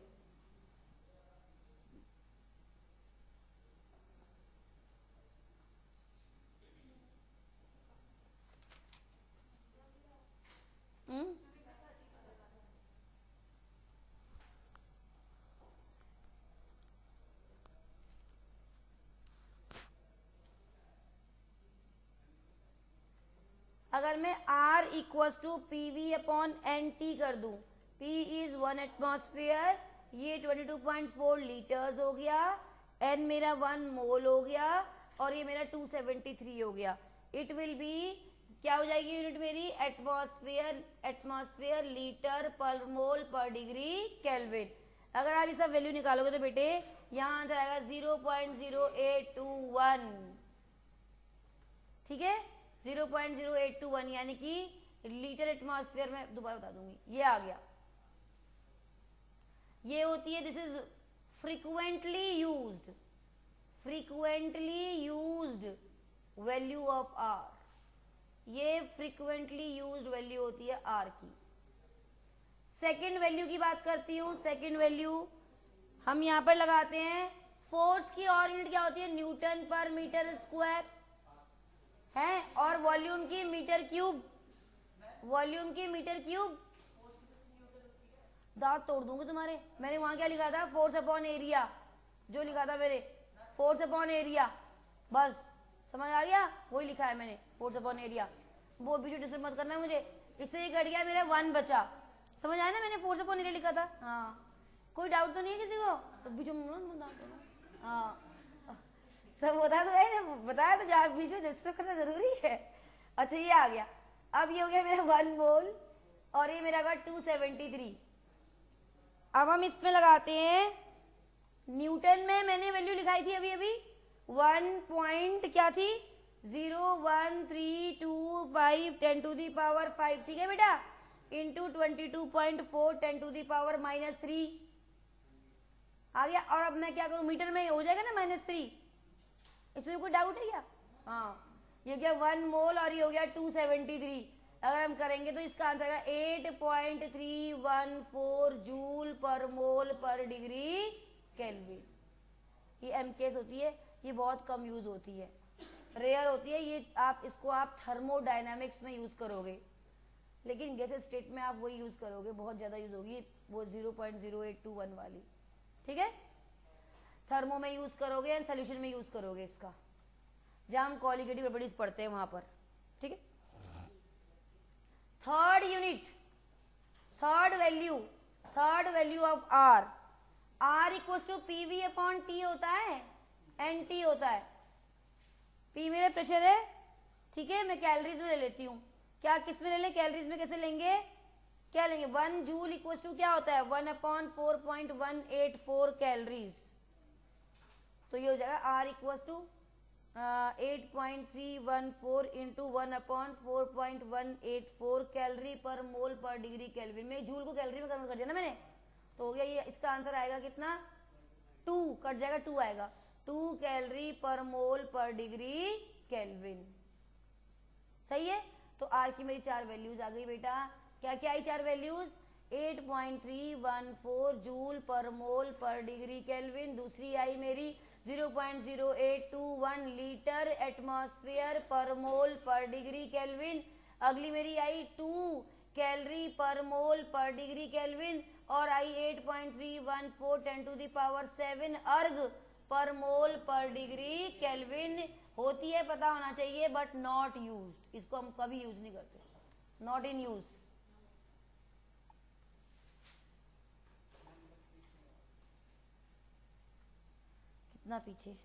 अगर मैं R equal to P V upon N T कर दूं, P इज 1 एटमॉस्फेयर, ये 22.4 लीटर्स हो गया, N मेरा 1 मोल हो गया और ये मेरा 273 हो गया। इट विल बी, क्या हो जाएगी यूनिट मेरी, एटमॉस्फेयर, एटमॉस्फेयर लीटर पर मोल पर डिग्री केल्विन। अगर आप इसका वैल्यू निकालोगे तो बेटे यहाँ आंसर आएगा 0.0821। ठीक है, 0.0821 यानी कि लीटर एटमॉस्फेयर में, दोबारा बता दूंगी, ये आ गया। ये होती है, this is frequently used, frequently used value of R. ये फ्रीक्वेंटली यूज्ड वैल्यू होती है आर की। सेकेंड वैल्यू की बात करती हूं। सेकेंड वैल्यू हम यहां पर लगाते हैं, फोर्स की और यूनिट क्या होती है, न्यूटन पर मीटर स्क्वायर है, और वॉल्यूम की मीटर क्यूब, वॉल्यूम की मीटर क्यूब। दांत तोड़ दूंगी तुम्हारे। मैंने वहां क्या लिखा था, फोर्स अपॉन एरिया, जो लिखा था मैंने फोर्स अपॉन एरिया, बस समझ आ गया, वही लिखा है मैंने, फोर्स अपॉन एरिया। वो भी जो डिस्टर्ब मत करना मुझे, इससे ही कट गया मेरा 1 बचा। समझ आया ना, मैंने फोर्स अपॉन एरिया लिखा था। हाँ, कोई डाउट तो नहीं है किसी को? तो बीच में हाँ सब बता तो है, बताया तो जा, बीच में डिस्टर्ब करना जरूरी है। अच्छा ये आ गया। अब ये हो गया मेरा 1 मोल और ये मेरा होगा 273। अब हम इसमें लगाते हैं, न्यूटन में मैंने वैल्यू लिखाई थी अभी अभी 1 पॉइंट क्या थी, 01325 10 टू दी पावर 5, ठीक है बेटा, इंटू 22.4 10 टू दी पावर -3 आ गया। और अब मैं क्या करूं, मीटर में हो जाएगा ना -3, इसमें कोई डाउट है क्या? हाँ, ये क्या 1 मोल और ये हो गया 273। अगर हम करेंगे तो इसका आंसर आएगा 8.314 जूल पर मोल पर डिग्री केल्विन। ये एमकेएस होती है, ये बहुत कम यूज होती है, रेयर होती है ये। आप इसको आप थर्मोडायनामिक्स में यूज करोगे, लेकिन गैस स्टेट में आप वही यूज करोगे, बहुत ज्यादा यूज होगी वो 0.0821 वाली। ठीक है, थर्मो में यूज करोगे एंड सोल्यूशन में यूज करोगे इसका, जहां हम कॉलिगेटिव प्रॉपर्टीज पढ़ते हैं वहां पर। ठीक है, third unit, third value of R, R equal to PV upon T होता है, एन टी होता है। पी मेरा प्रेशर है, ठीक है, मैं कैलोरीज में ले लेती हूँ। क्या किस में ले लें, कैलोरीज में कैसे लेंगे, क्या लेंगे, 1 जूल इक्वल टू क्या होता है, 1/4.184 कैलोरीज। तो ये हो जाएगा R equal to 8.314 into 1/4.184 calorie पर मोल पर डिग्री केल्विन में। जूल को कैलोरी में कन्वर्ट कर दिया ना मैंने, तो हो गया ये। इसका आंसर आएगा कितना, 2 कट जाएगा, 2 आएगा, 2 कैलोरी पर मोल पर डिग्री केल्विन। सही है, तो आर की मेरी 4 वैल्यूज आ गई बेटा। क्या क्या आई 4 वैल्यूज, 8.314 जूल पर मोल पर डिग्री केल्विन, दूसरी आई मेरी 0.0821 लीटर एटमॉस्फेयर पर मोल पर डिग्री केल्विन, अगली मेरी आई 2 कैलोरी पर मोल पर डिग्री केल्विन, और आई 8.314 10 टू दी पावर 7 अर्ग पर मोल पर डिग्री केल्विन। होती है, पता होना चाहिए, बट नॉट यूज्ड, इसको हम कभी यूज नहीं करते, नॉट इन यूज। कितना पीछे,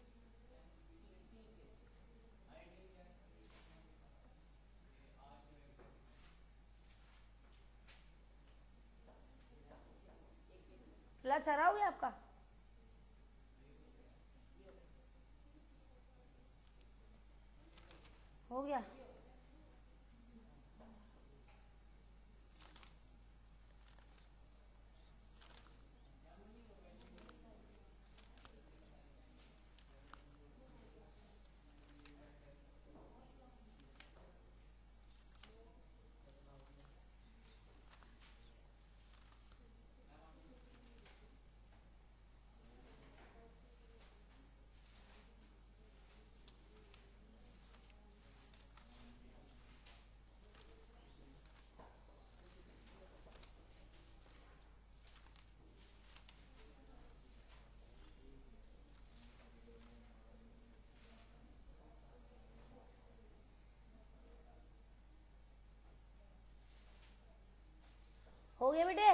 क्लास सारा हो गया आपका? हो गया, हो गया बेटे?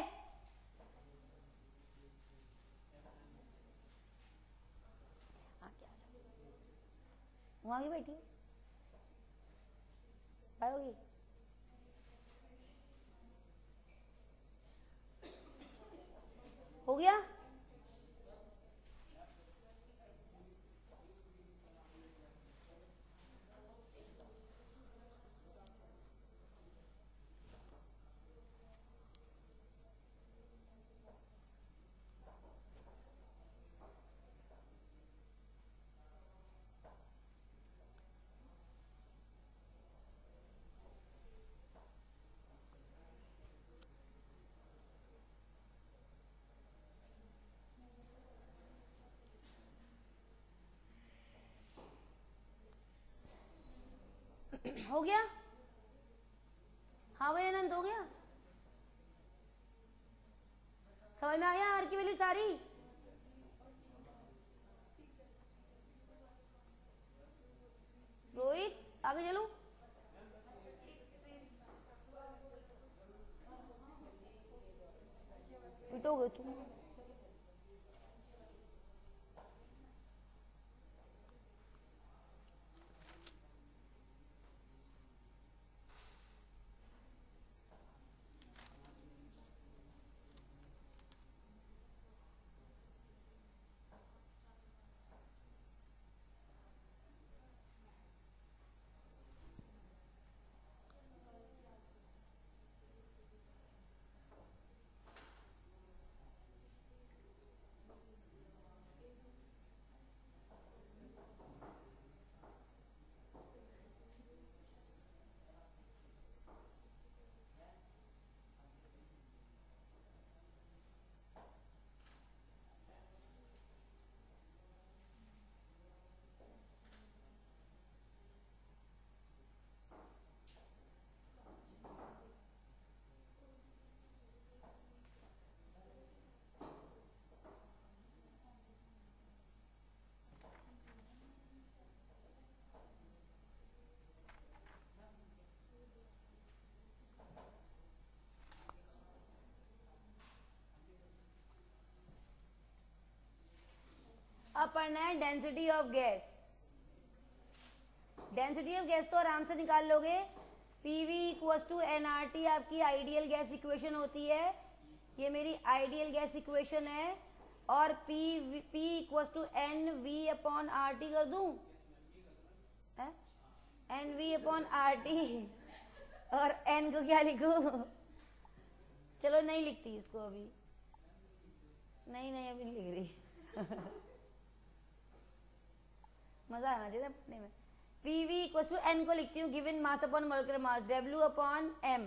वहां की बैठी होगी। हो गया? हो गया? हाँ भाई अनंत, हो गया? समझ में आ गया आर की वैल्यू सारी? रोहित आगे चलो। पिटोगे तुम। अब पढ़ना है density of gas. Density of gas तो आराम से निकाल लोगे। पीवी इक्वल्स टू एनआरटी आपकी आइडियल गैस इक्वेशन होती है। ये मेरी आइडियल गैस इक्वेशन है। और P equals to N V upon R T कर दूं? N V upon R T. और एन को क्या लिखूं? चलो नहीं लिखती इसको अभी। नहीं अभी नहीं लिख रही। मजा आना चाहिए पढ़ने में। पीवी इक्वल टू एन को लिखती हूँ given mass upon molecular mass, W upon M.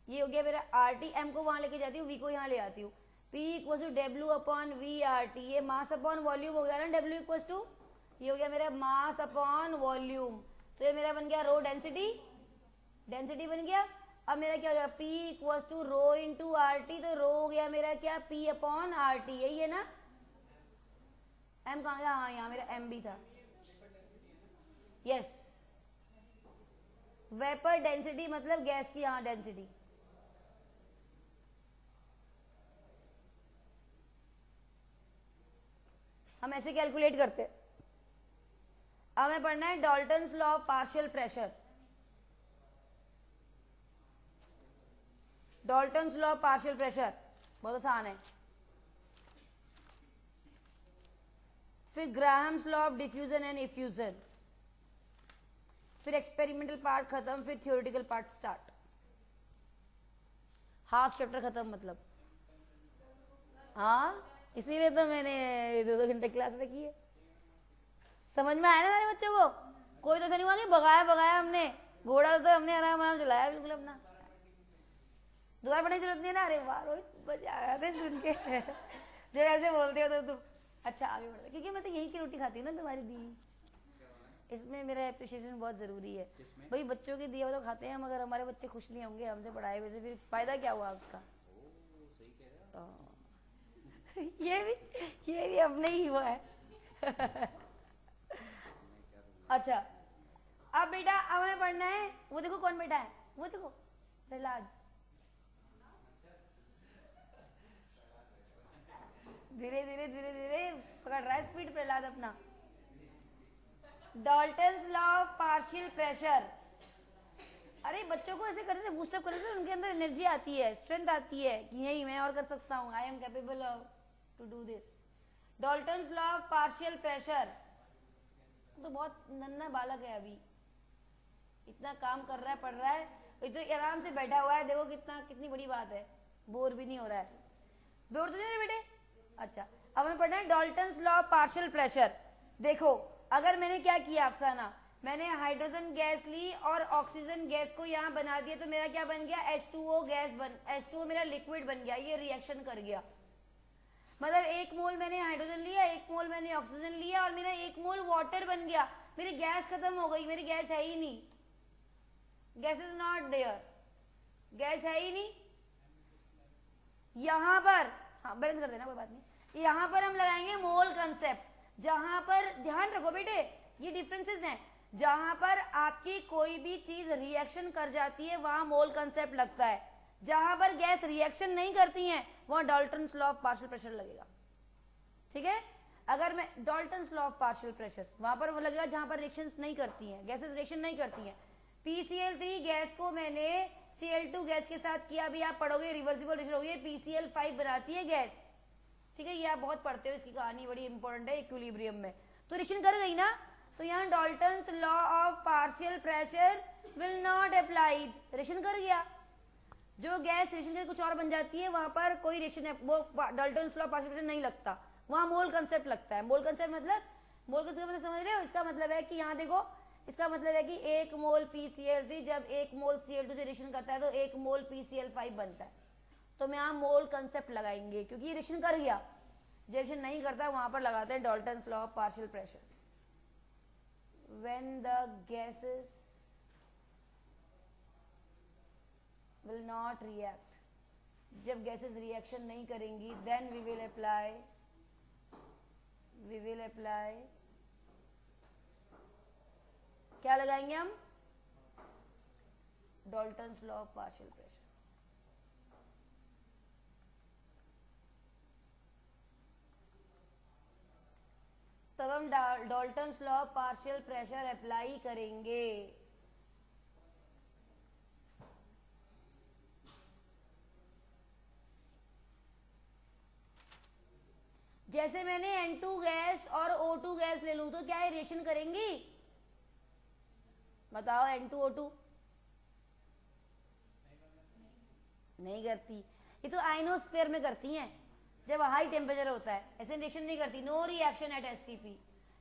ये हो गया मेरा आर टी। एम को वहां लेके जाती हूँ, वी को यहाँ ले आती हूँ। P equal to W upon V R T. ये मास अपॉन वॉल्यूम हो गया ना, डब्ल्यू इक्वल टू, ये हो गया मेरा मास अपॉन वॉल्यूम। तो ये मेरा बन गया रो डेंसिटी। डेंसिटी बन गया। अब मेरा क्या हो जाएगा? P equal to rho into R T. तो रो हो गया मेरा क्या? P upon R T. यही है ना? एम कहाँ गया? हाँ यहाँ मेरा एम भी था। यस, वेपर डेंसिटी मतलब गैस की यहाँ डेंसिटी। हम ऐसे कैलकुलेट करते। अब हमें पढ़ना है Dalton's law of partial pressure. Dalton's law of partial pressure बहुत आसान है। फिर Graham's law of diffusion and effusion. फिर एक्सपेरिमेंटल पार्ट खत्म, फिर theoretical part start. Half chapter खत्म मतलब। हाँ इसीलिए तो मैंने 2-2 घंटे क्लास रखी है। समझ में आया ना सारे बच्चों को? कोई तो नहीं हुआ कि भगाया हमने घोड़ा, तो हमने आराम आराम चलाया बिल्कुल अपना। दोबारा पढ़ने की जरूरत नहीं है ना। अरे वाह रोहित मजा आया था सुन के। जब ऐसे बोलते हो तो तुम अच्छा आगे बढ़, क्योंकि मैं तो यही की रोटी खाती हूँ ना तुम्हारी दी। इसमें मेरा एप्रिसिएशन बहुत जरूरी है भाई। बच्चों के दिया तो खाते हैं, मगर हमारे बच्चे खुश नहीं होंगे हमसे पढ़ाए वैसे, फिर फायदा क्या हुआ उसका? ये भी अपने ही हुआ है। अच्छा अब बेटा अब हमें पढ़ना है, वो देखो कौन बैठा है, वो देखो प्रहलाद। धीरे धीरे धीरे धीरे पकड़ रहा है स्पीड प्रहलाद अपना। Dalton's law of partial pressure. अरे बच्चों को ऐसे करने से, बूस्टअप करने से उनके अंदर एनर्जी आती है, स्ट्रेंथ आती है कि यही मैं और कर सकता हूँ, I am capable of to do this. Dalton's law of partial pressure. तो बहुत नन्हा बालक है अभी, इतना काम कर रहा है, पढ़ रहा है, तो आराम से बैठा हुआ है, देखो कितनी बड़ी बात है, बोर भी नहीं हो रहा है। बोर तो नहीं हो रहे बेटे? अच्छा, अब हमें पढ़ना है Dalton's law of partial pressure. देखो अगर मैंने क्या किया अफसाना, मैंने हाइड्रोजन गैस ली और ऑक्सीजन गैस को यहाँ बना दिया, तो मेरा क्या बन गया, H2O गैस H2O मेरा लिक्विड बन गया, ये रिएक्शन कर गया। मतलब 1 मोल मैंने हाइड्रोजन लिया, 1 मोल मैंने ऑक्सीजन लिया और मेरा 1 मोल वाटर बन गया। मेरी गैस खत्म हो गई, मेरी गैस है ही नहीं, gas is not there, gas है ही नहीं। यहां पर हाँ बैलेंस कर देना, कोई बात नहीं। यहां पर हम लगाएंगे मोल कंसेप्ट, जहां पर ध्यान रखो बेटे ये डिफरेंसेस हैं, जहां पर आपकी कोई भी चीज रिएक्शन कर जाती है वहां मोल कंसेप्ट लगता है, जहां पर गैस रिएक्शन नहीं करती हैं वहां Dalton's law of partial pressure लगेगा। ठीक है, अगर मैं Dalton's law of partial pressure वहां पर वो लगेगा जहां पर रिएक्शंस नहीं करती हैं, गैसेस रिएक्शन नहीं करती हैं। PCl3 गैस को मैंने Cl2 गैस के साथ किया, अभी आप पढ़ोगे रिवर्सिबल रिएक्शन होगी, PCl5 बनाती है गैस। ठीक है, ये आप बहुत पढ़ते हो, इसकी कहानी बड़ी इंपॉर्टेंट है इक्विलिब्रियम में। तो रिएक्शन कर गई ना, तो यहाँ Dalton's law of partial pressure will not applied, reaction कर गया। जो गैस रिएक्शन के कुछ और बन जाती है वहां पर कोई रिएक्शन, वो Dalton's law of partial pressure नहीं लगता, वहां मोल कंसेप्ट लगता है। मोल कंसेप्ट मतलब, मोल कंसेप्ट मतलब समझ रहे हो? इसका मतलब है कि यहाँ देखो, इसका मतलब है कि 1 मोल PCl3 जब 1 मोल Cl2 से रिएक्शन करता है तो 1 मोल PCl5 बनता है। तो मैं यहाँ मोल कंसेप्ट लगाएंगे क्योंकि ये रिएक्शन कर गया, रिएक्शन नहीं करता वहां पर लगाते हैं Dalton's law of partial pressure. When the gases will not react, जब गैसेस रिएक्शन नहीं करेंगी, देन वी विल अप्लाई क्या लगाएंगे हम, Dalton's law of partial pressure. तब हम Dalton's law of partial pressure apply करेंगे। जैसे मैंने N2 गैस और O2 गैस ले लूं तो क्या ये रिएक्शन करेंगी? बताओ, N2O2 नहीं करती, ये तो आइनोस्फीयर में करती हैं जब हाई टेम्परेचर होता है, ऐसे रिएक्शन नहीं करती। नो रिएक्शन एट STP,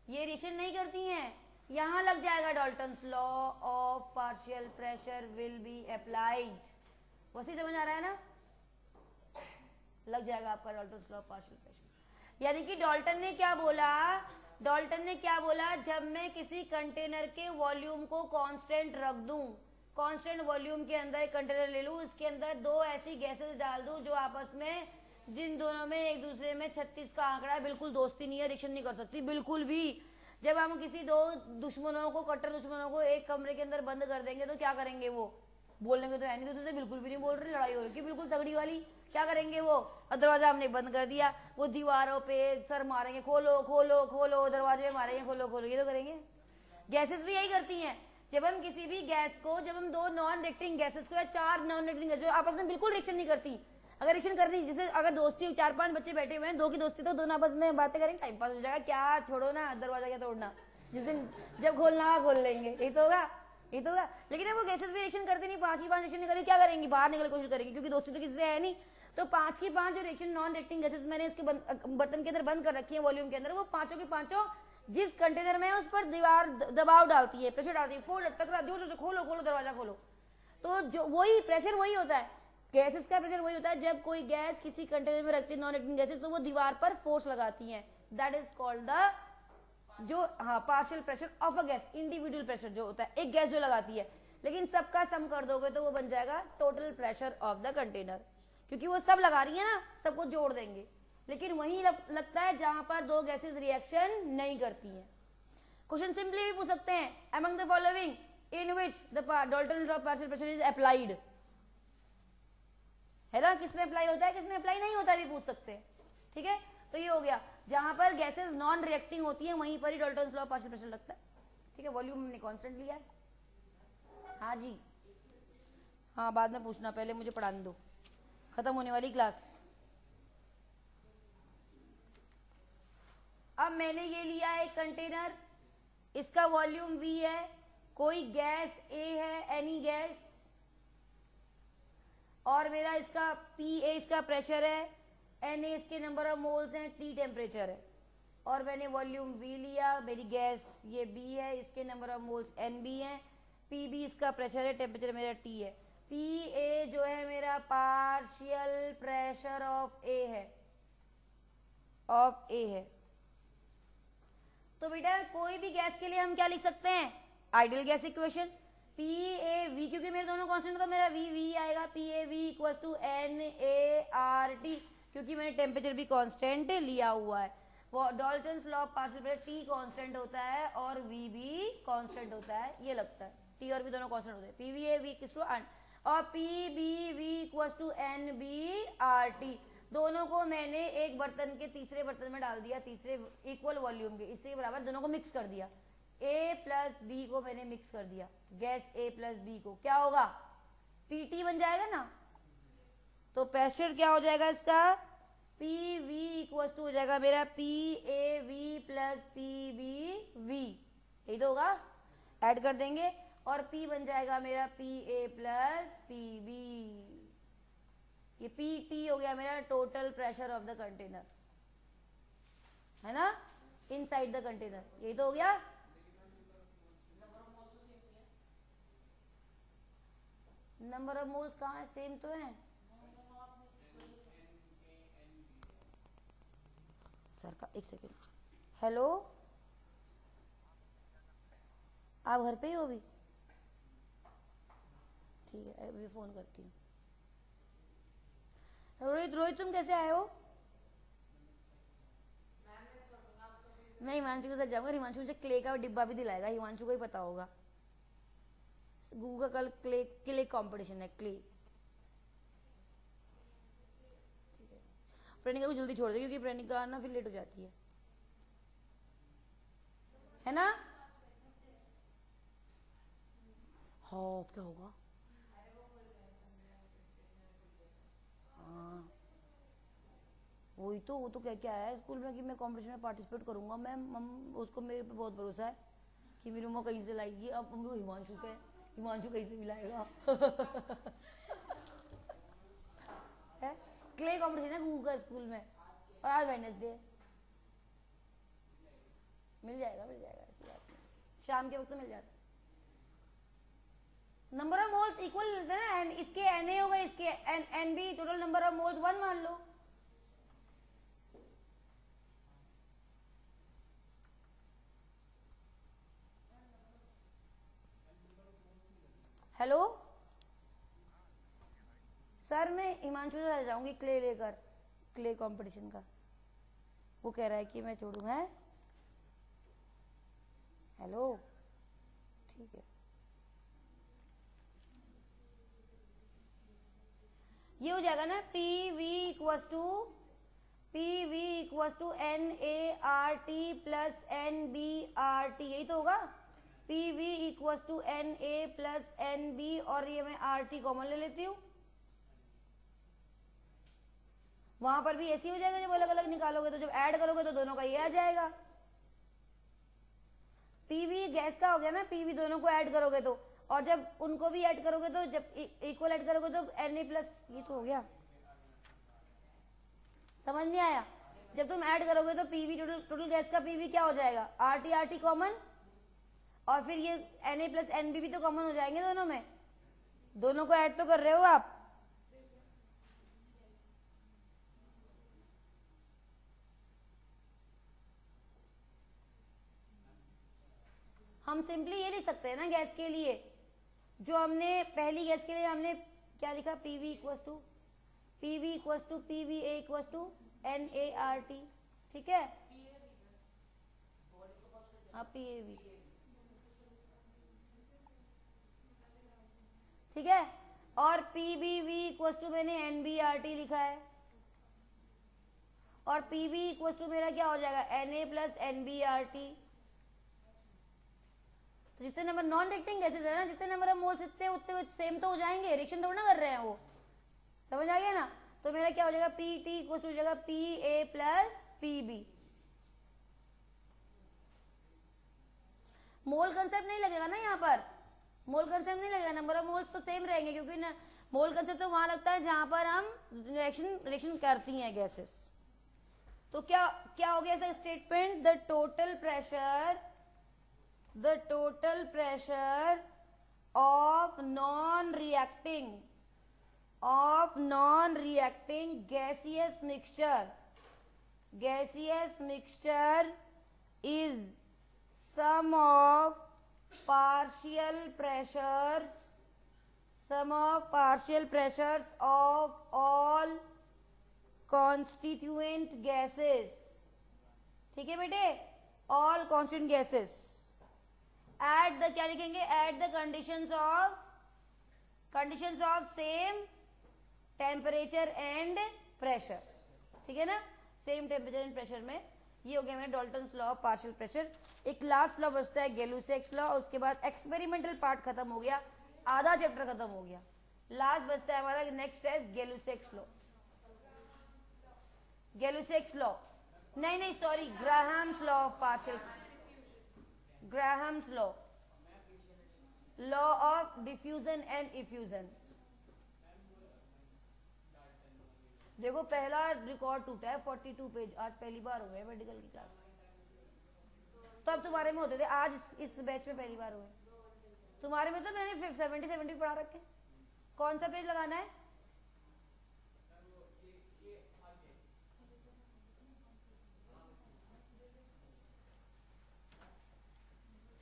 ये रिएक्शन नहीं करती हैं। यहां लग जाएगा Dalton's law of partial pressure will be applied. वैसे समझ आ रहा है ना, लग जाएगा आपका Dalton's law of partial pressure. यानी कि डाल्टन ने क्या बोला, जब मैं किसी कंटेनर के वॉल्यूम को कांस्टेंट रख दूं, कांस्टेंट वॉल्यूम के अंदर एक कंटेनर ले लूं, इसके अंदर 2 ऐसी गैसेस डाल दूं जो आपस में, जिन दोनों में एक दूसरे में 36 का आंकड़ा है, बिल्कुल दोस्ती नहीं है, रिएक्शन नहीं कर सकती बिल्कुल भी। जब हम किसी 2 दुश्मनों को, कट्टर दुश्मनों को एक कमरे के अंदर बंद कर देंगे तो क्या करेंगे? वो बोलेंगे तो है नहीं, दूसरे से बिल्कुल भी नहीं बोल रहे, लड़ाई हो रही है बिल्कुल तगड़ी वाली, क्या करेंगे वो? दरवाजा हमने बंद कर दिया, वो दीवारों पे सर मारेंगे, खोलो खोलो खोलो, दरवाजे मारेंगे, खोलो खोलो, ये तो करेंगे। गैसेस भी यही करती हैं। जब हम किसी भी गैस को, जब हम 2 नॉन रिएक्टिंग गैसेस को या 4 नॉन रिएक्टिंग गैसेस आपस में बिल्कुल रिएक्शन नहीं करती, अगर रिएक्शन करनी, जैसे अगर दोस्ती 4-5 बच्चे बैठे हुए हैं, 2 की दोस्ती, तो दोनों आपस में बातें करेंगे, टाइम पास हो जाएगा, क्या छोड़ो ना, दरवाजा क्या तोड़ना, जिस दिन जब खोलना खोल लेंगे, यही तो होगा। लेकिन वो गैसेस भी रिएक्शन करती नहीं, 5 की 5 रिएक्शन नहीं करेंगे, क्या करेंगी? बाहर निकलने की कोशिश करेंगी, क्योंकि दोस्ती तो किसी से है नहीं। तो 5 की 5 जो रिएक्शन नॉन रिएक्टिंग गैसेस मैंने इसके बर्तन के अंदर बंद कर रखी है वॉल्यूम के अंदर, वो 5 की 5 जिस कंटेनर में है उस पर दीवार दबाव डालती है, प्रेशर डालती है, फोड़ टकरा, जोर से खोलो खोलो दरवाजा खोलो। तो जो वही प्रेशर वही होता है, गैसेस का प्रेशर वही होता है। जब कोई गैस किसी कंटेनर में रखती है नॉन रिएक्टिंग गैसेस, तो वो दीवार पर फोर्स लगाती हैं, दैट इज कॉल्ड द, जो partial pressure of a gas, individual pressure जो होता है, एक गैस जो लगाती है, लेकिन सबका सम कर दोगे तो वो बन जाएगा total pressure of the container, क्योंकि वो सब लगा रही है ना, सबको जोड़ देंगे। लेकिन वही लगता है जहां पर 2 गैसेस रिएक्शन नहीं करती हैं। क्वेश्चन सिंपली भी पूछ सकते हैं, among the following in which the Dalton law of partial pressure is applied, है ना, किसमें अप्लाई होता है, किसमें अप्लाई नहीं होता है, भी पूछ सकते हैं। ठीक है, तो ये हो गया, जहां पर गैसेस नॉन रिएक्टिंग होती हैं वहीं पर ही Dalton's law of partial pressure लगता है। ठीक है, वॉल्यूम हमने कांस्टेंट लिया है। हाँ जी, हाँ बाद में पूछना, पहले मुझे पढ़ाने दो, खत्म होने वाली क्लास। अब मैंने ये लिया है एक कंटेनर, इसका वॉल्यूम V है, कोई गैस A है, एनी गैस, और मेरा इसका PA इसका प्रेशर है, Na इसके नंबर ऑफ मोल्स हैं, T टेम्परेचर है, और मैंने वॉल्यूम V लिया, मेरी गैस ये B है, इसके नंबर ऑफ मोल्स NB हैं, PB इसका प्रेशर है, टेम्परेचर मेरा T है, PA जो है मेरा पार्शियल प्रेशर ऑफ A है, तो बेटा कोई भी गैस के लिए हम क्या लिख सकते हैं, आइडियल गैस इक्वेशन, PAV, क्योंकि मेरे दोनों कांस्टेंट, तो मेरा V आएगा, PAV इक्वल्स टू NART, क्योंकि मैंने टेम्परेचर भी कांस्टेंट लिया हुआ है। वो Dalton's law of partial pressure, T constant होता है और V भी कांस्टेंट होता है, ये लगता है, T और V दोनों कांस्टेंट होते हैं, PVAV इक्वल्स टू और PBV इक्वल्स टू NBRT, दोनों को मैंने एक बर्तन के तीसरे बर्तन में डाल दिया, तीसरे इक्वल वॉल्यूम के, इससे बराबर दोनों को मिक्स कर दिया, A प्लस B को मैंने मिक्स कर दिया, गैस A प्लस B को, क्या होगा, PT बन जाएगा ना, तो प्रेशर क्या हो जाएगा इसका, PV इक्वल्स टू हो जाएगा मेरा PAV प्लस PBV, यही तो होगा, ऐड कर देंगे, और P बन जाएगा मेरा PA प्लस PB, ये PT हो गया मेरा total pressure of the container, है ना, इनसाइड द कंटेनर, यही तो हो गया। नंबर ऑफ मोल्स कहाँ है, सेम तो है सर का, एक सेकेंड, हेलो आप घर पे ही हो अभी, ठीक है अभी फोन करती हूँ। रोहित तुम कैसे आए हो, मैं हिमांशु के साथ जाऊंगा, हिमांशु मुझे क्ले का डिब्बा भी दिलाएगा, हिमांशु को ही पता होगा, गूगल का कल क्ले कंपटीशन है, क्ले, प्रेनिका को जल्दी छोड़ दे क्योंकि प्रेनिका ना फिर लेट हो जाती है ना, हाँ क्या होगा, हाँ वही तो, वो तो क्या क्या है स्कूल में कि मैं कंपटीशन में पार्टिसिपेट करूंगा, मैं उसको मेरे पे बहुत भरोसा है कि मेरी मम्मा कहीं से लाएगी, अब मम्मी को हिमांशु कहीं से मिलाएगा है, क्ले कंपटीशन है गूगल स्कूल में, और आज वेडनेसडे है, मिल जाएगा ऐसी बात नहीं, शाम के वक्त तो मिल जाता, नंबर ऑफ मोल्स इक्वल है ना, इसके Na होगा, इसके NB, total number of moles 1 मान लो, हेलो सर, मैं हिमांशु से जाऊंगी क्ले लेकर, क्ले कंपटीशन का, वो कह रहा है कि मैं छोड़ू, है हेलो, ठीक है, ये हो जाएगा ना, PV equals to NART plus NBRT, यही तो होगा, PV equals to NA plus NB, और ये मैं RT कॉमन ले लेती हूँ, वहां पर भी ऐसे ही हो जाएगा, जब अलग अलग निकालोगे तो जब ऐड करोगे तो दोनों का ये आ जाएगा, PV गैस का हो गया ना, PV दोनों को ऐड करोगे तो, और जब उनको भी ऐड करोगे तो, जब इक्वल ऐड करोगे तो Na प्लस, ये तो हो गया, समझ नहीं आया, जब तुम ऐड करोगे तो PV टोटल गैस का PV क्या हो जाएगा, RT कॉमन, और फिर ये Na प्लस NB भी तो कॉमन हो जाएंगे दोनों में, दोनों को ऐड तो कर रहे हो आप, हम सिंपली ये लिख सकते हैं ना गैस के लिए, जो हमने पहली गैस के लिए हमने क्या लिखा, PV equals to PVA equals to NART, ठीक है, हाँ PAV, ठीक है, और PBV इक्वल्स टू मैंने NBRT लिखा है, और पी बी इक्वल टू मेरा क्या हो जाएगा, n A plus n B R T. तो जितने नंबर नॉन रिएक्टिंग गैसेस है ना, जितने नंबर ऑफ मोल्स इतने उतने सेम तो हो जाएंगे, रिएक्शन थोड़ा ना कर रहे हैं वो, समझ आ गया ना। तो मेरा क्या हो जाएगा, पी टी इक्वल टू हो जाएगा P A plus P B. Mole concept नहीं लगेगा ना यहाँ पर, मोल कंसेप्ट नहीं लगेगा, नंबर ऑफ मोल्स तो सेम रहेंगे, क्योंकि मोल कंसेप्ट तो वहां लगता है जहां पर हम रिएक्शन करती हैं गैसेस। तो क्या क्या हो गया ऐसा statement, the total pressure of non reacting gaseous mixture is sum of partial pressures of all constituent gases। ठीक है बेटे, all constituent gases at the, क्या लिखेंगे, at the conditions of same temperature and pressure। ठीक है ना, same temperature and pressure में। ये हो गया मेरा Dalton's law of partial pressure. एक लास्ट लॉ बचता है गैलुसेक्स लॉ, और उसके बाद एक्सपेरिमेंटल पार्ट खत्म हो गया, आधा चैप्टर खत्म हो गया। लास्ट बचता है हमारा, नेक्स्ट है गैलुसेक्स लॉ। गैलुसेक्स लॉ नहीं sorry, Graham's law of partial, Graham's law of diffusion and effusion. देखो पहला रिकॉर्ड टूटा है, 42 पेज, आज पहली बार हुए मेडिकल की क्लास। तो अब तुम्हारे में होते थे, आज इस बैच में पहली बार हुए। तुम्हारे में तो मैंने 70 पढ़ा रखे। कौन सा पेज लगाना है,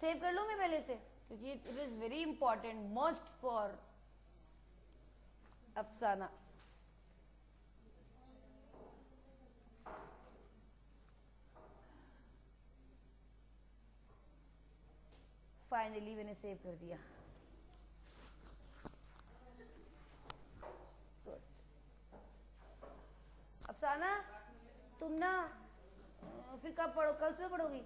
सेव कर लूं मैं पहले से, क्योंकि it is very important, must for अफसाना। फाइनली मैंने सेव कर दिया। अफसाना तुम ना फिर कब पढ़ो, कल सुबह पढ़ोगी?